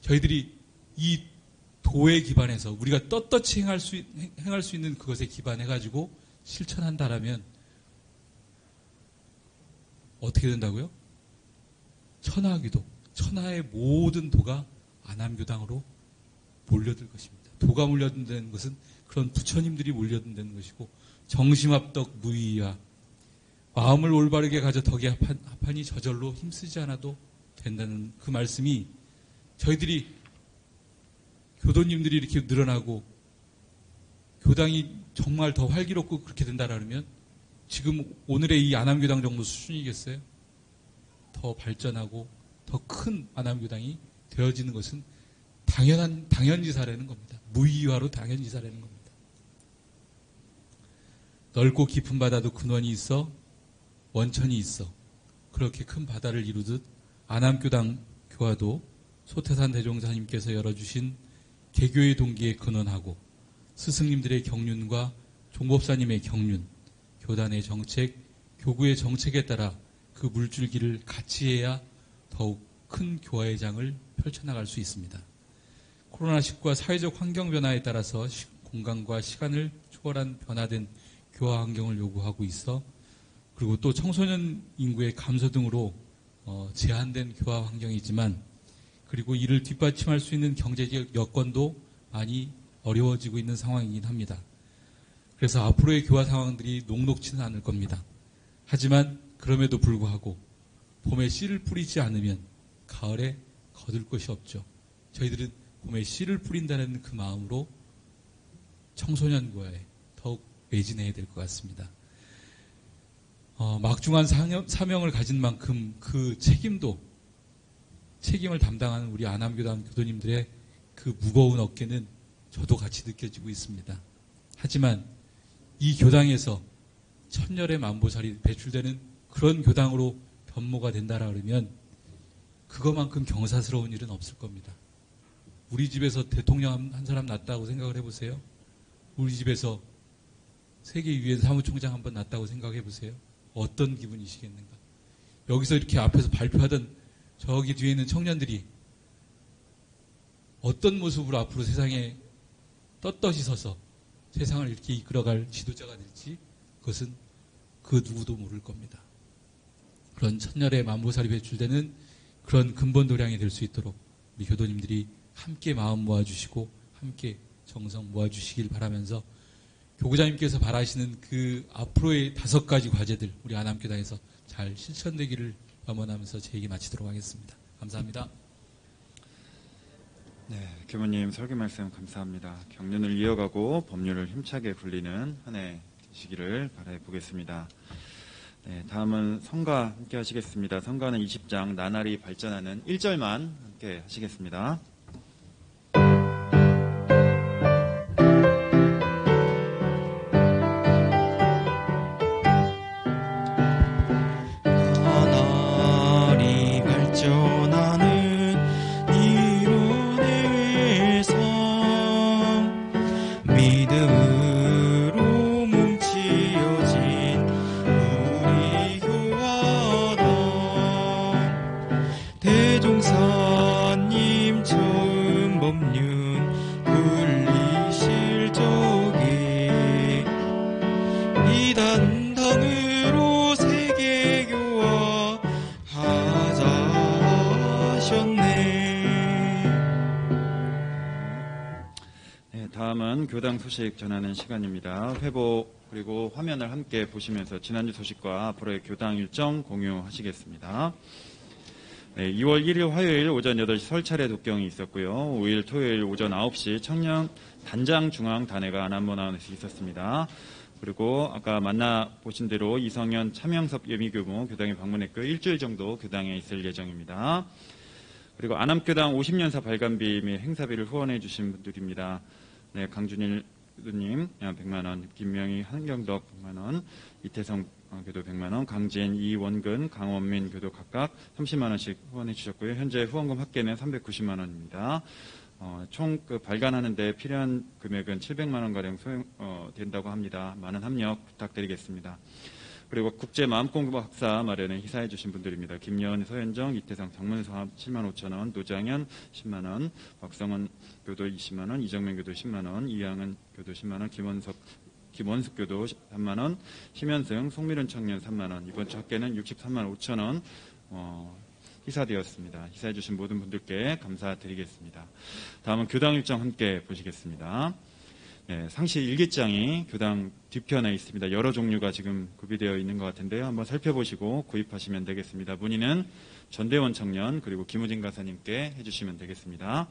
저희들이 이 도에 기반해서 우리가 떳떳이 행할 수 있는 그것에 기반해가지고 실천한다라면 어떻게 된다고요? 천하귀도, 천하의 모든 도가 아남교당으로 몰려들 것입니다. 도가 몰려든다는 것은 그런 부처님들이 몰려든다는 것이고, 정심합덕 무의이화, 마음을 올바르게 가져 덕에 합하니 저절로 힘쓰지 않아도 된다는 그 말씀이, 저희들이 교도님들이 이렇게 늘어나고 교당이 정말 더 활기롭고 그렇게 된다라면 지금 오늘의 이 아남교당 정도 수준이겠어요? 더 발전하고 더 큰 아남교당이 되어지는 것은 당연지사라는 겁니다. 무의화로 당연지사라는 겁니다. 넓고 깊은 바다도 근원이 있어, 원천이 있어. 그렇게 큰 바다를 이루듯 아남교당 교화도 소태산 대종사님께서 열어주신 개교의 동기에 근원하고, 스승님들의 경륜과 종법사님의 경륜, 교단의 정책, 교구의 정책에 따라 그 물줄기를 같이 해야 더욱 큰 교화의 장을 펼쳐나갈 수 있습니다. 코로나19와 사회적 환경 변화에 따라서 공간과 시간을 초월한 변화된 교화 환경을 요구하고 있어, 그리고 또 청소년 인구의 감소 등으로 제한된 교화 환경이지만, 그리고 이를 뒷받침할 수 있는 경제적 여건도 많이 어려워지고 있는 상황이긴 합니다. 그래서 앞으로의 교화 상황들이 녹록치는 않을 겁니다. 하지만 그럼에도 불구하고 봄에 씨를 뿌리지 않으면 가을에 거둘 것이 없죠. 저희들은 봄에 씨를 뿌린다는 그 마음으로 청소년 교화에 더욱 매진해야 될 것 같습니다. 막중한 사명을 가진 만큼 그 책임을 담당하는 우리 아남교당 교도님들의 그 무거운 어깨는 저도 같이 느껴지고 있습니다. 하지만 이 교당에서 천열의 만보살이 배출되는 그런 교당으로 변모가 된다라 그러면 그것만큼 경사스러운 일은 없을 겁니다. 우리 집에서 대통령 한 사람 났다고 생각을 해보세요. 우리 집에서 세계 유엔 사무총장 한 번 났다고 생각해 보세요. 어떤 기분이시겠는가? 여기서 이렇게 앞에서 발표하던 저기 뒤에 있는 청년들이 어떤 모습으로 앞으로 세상에 떳떳이 서서 세상을 이렇게 이끌어갈 지도자가 될지 그것은 그 누구도 모를 겁니다. 그런 천년의 만보살이 배출되는 그런 근본도량이 될 수 있도록 우리 교도님들이 함께 마음 모아주시고 함께 정성 모아주시길 바라면서 교구장님께서 바라시는 그 앞으로의 5가지 과제들 우리 안암교당에서 잘 실천되기를 염원하면서 제 얘기 마치도록 하겠습니다. 감사합니다. 네, 교무님 설교 말씀 감사합니다. 경륜을 이어가고 법률을 힘차게 굴리는 한 해 되시기를 바라보겠습니다. 네, 다음은 성가 함께 하시겠습니다. 성가는 20장 나날이 발전하는 1절만 함께 하시겠습니다. 나날이 발전하는 이론의 성 믿음으로 뭉치어진 우리 교화당 대종사님 처음 법륜 굴리실 적에 이단당으로 세계교화 하자 하셨네. 네, 다음은 교당 소식 전하는 시간입니다. 회보 그리고 화면을 함께 보시면서 지난주 소식과 앞으로의 교당 일정 공유하시겠습니다. 네, 2월 1일 화요일 오전 8시 설차례 독경이 있었고요. 5일 토요일 오전 9시 청년 단장 중앙 단회가 안암모나원에서 있었습니다. 그리고 아까 만나보신 대로 이성현 차명섭 예비교무 교당에 방문했고 일주일 정도 교당에 있을 예정입니다. 그리고 안암교당 50년사 발간비 및 행사비를 후원해 주신 분들입니다. 네, 강준일 교도님 100만원, 김명희 한경덕 100만원, 이태성 교도 100만원, 강진, 이원근, 강원민 교도 각각 30만원씩 후원해 주셨고요. 현재 후원금 합계는 390만원입니다. 총 발간하는 데 필요한 금액은 700만원가량 된다고 합니다. 많은 협력 부탁드리겠습니다. 그리고 국제 마음공부 학사 마련에 희사해 주신 분들입니다. 김여은, 서현정, 이태성, 장문사업 7만 5천 원, 노장현 10만 원, 박성원 교도 20만 원, 이정명 교도 10만 원, 이양은 교도 10만 원, 김원숙 교도 3만 원, 심현승, 송미른 청년 3만 원, 이번 주 합계는 63만 5천 원 희사되었습니다. 희사해 주신 모든 분들께 감사드리겠습니다. 다음은 교당 일정 함께 보시겠습니다. 네, 상시 일기장이 교당 뒤편에 있습니다. 여러 종류가 지금 구비되어 있는 것 같은데요. 한번 살펴보시고 구입하시면 되겠습니다. 문의는 전대원 청년 그리고 김우진 가사님께 해주시면 되겠습니다.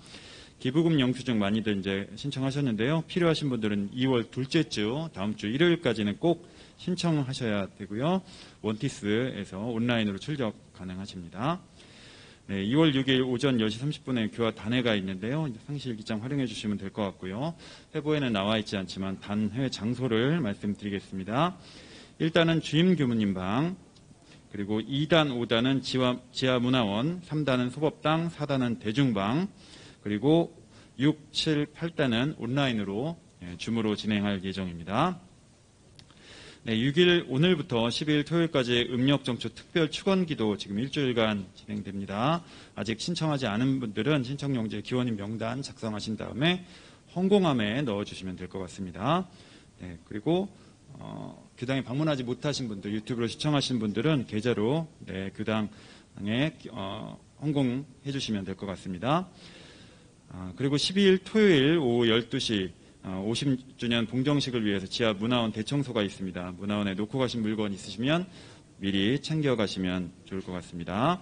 기부금 영수증 많이들 이제 신청하셨는데요. 필요하신 분들은 2월 둘째 주 다음 주 일요일까지는 꼭 신청하셔야 되고요. 원티스에서 온라인으로 출력 가능하십니다. 네, 2월 6일 오전 10시 30분에 교화 단회가 있는데요. 상시일기장 활용해 주시면 될 것 같고요. 회보에는 나와 있지 않지만 단회 장소를 말씀드리겠습니다. 1단은 주임 교무님 방, 그리고 2단, 5단은 지하문화원, 3단은 소법당, 4단은 대중방, 그리고 6, 7, 8단은 온라인으로 줌으로 진행할 예정입니다. 네, 6일 오늘부터 12일 토요일까지 음력정초 특별 축원기도 지금 일주일간 진행됩니다. 아직 신청하지 않은 분들은 신청용지 기원인 명단 작성하신 다음에 헌공함에 넣어주시면 될 것 같습니다. 네, 그리고 교당에 방문하지 못하신 분들, 유튜브로 시청하신 분들은 계좌로 교당에 헌공해 주시면 될 것 같습니다. 그리고 12일 토요일 오후 12시 50주년 봉정식을 위해서 지하 문화원 대청소가 있습니다. 문화원에 놓고 가신 물건 있으시면 미리 챙겨가시면 좋을 것 같습니다.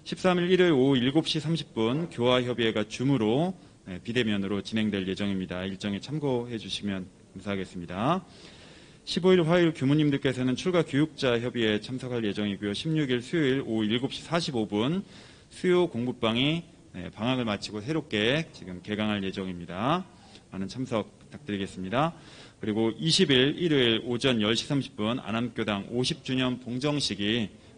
13일 일요일 오후 7시 30분 교화협의회가 줌으로 비대면으로 진행될 예정입니다. 일정에 참고해 주시면 감사하겠습니다. 15일 화요일 교무님들께서는 출가 교육자 협의회에 참석할 예정이고요. 16일 수요일 오후 7시 45분 수요 공부방이 방학을 마치고 새롭게 지금 개강할 예정입니다. 많은 참석 부탁드리겠습니다. 그리고 20일 일요일 오전 10시 30분 안암교당 50주년 봉정식이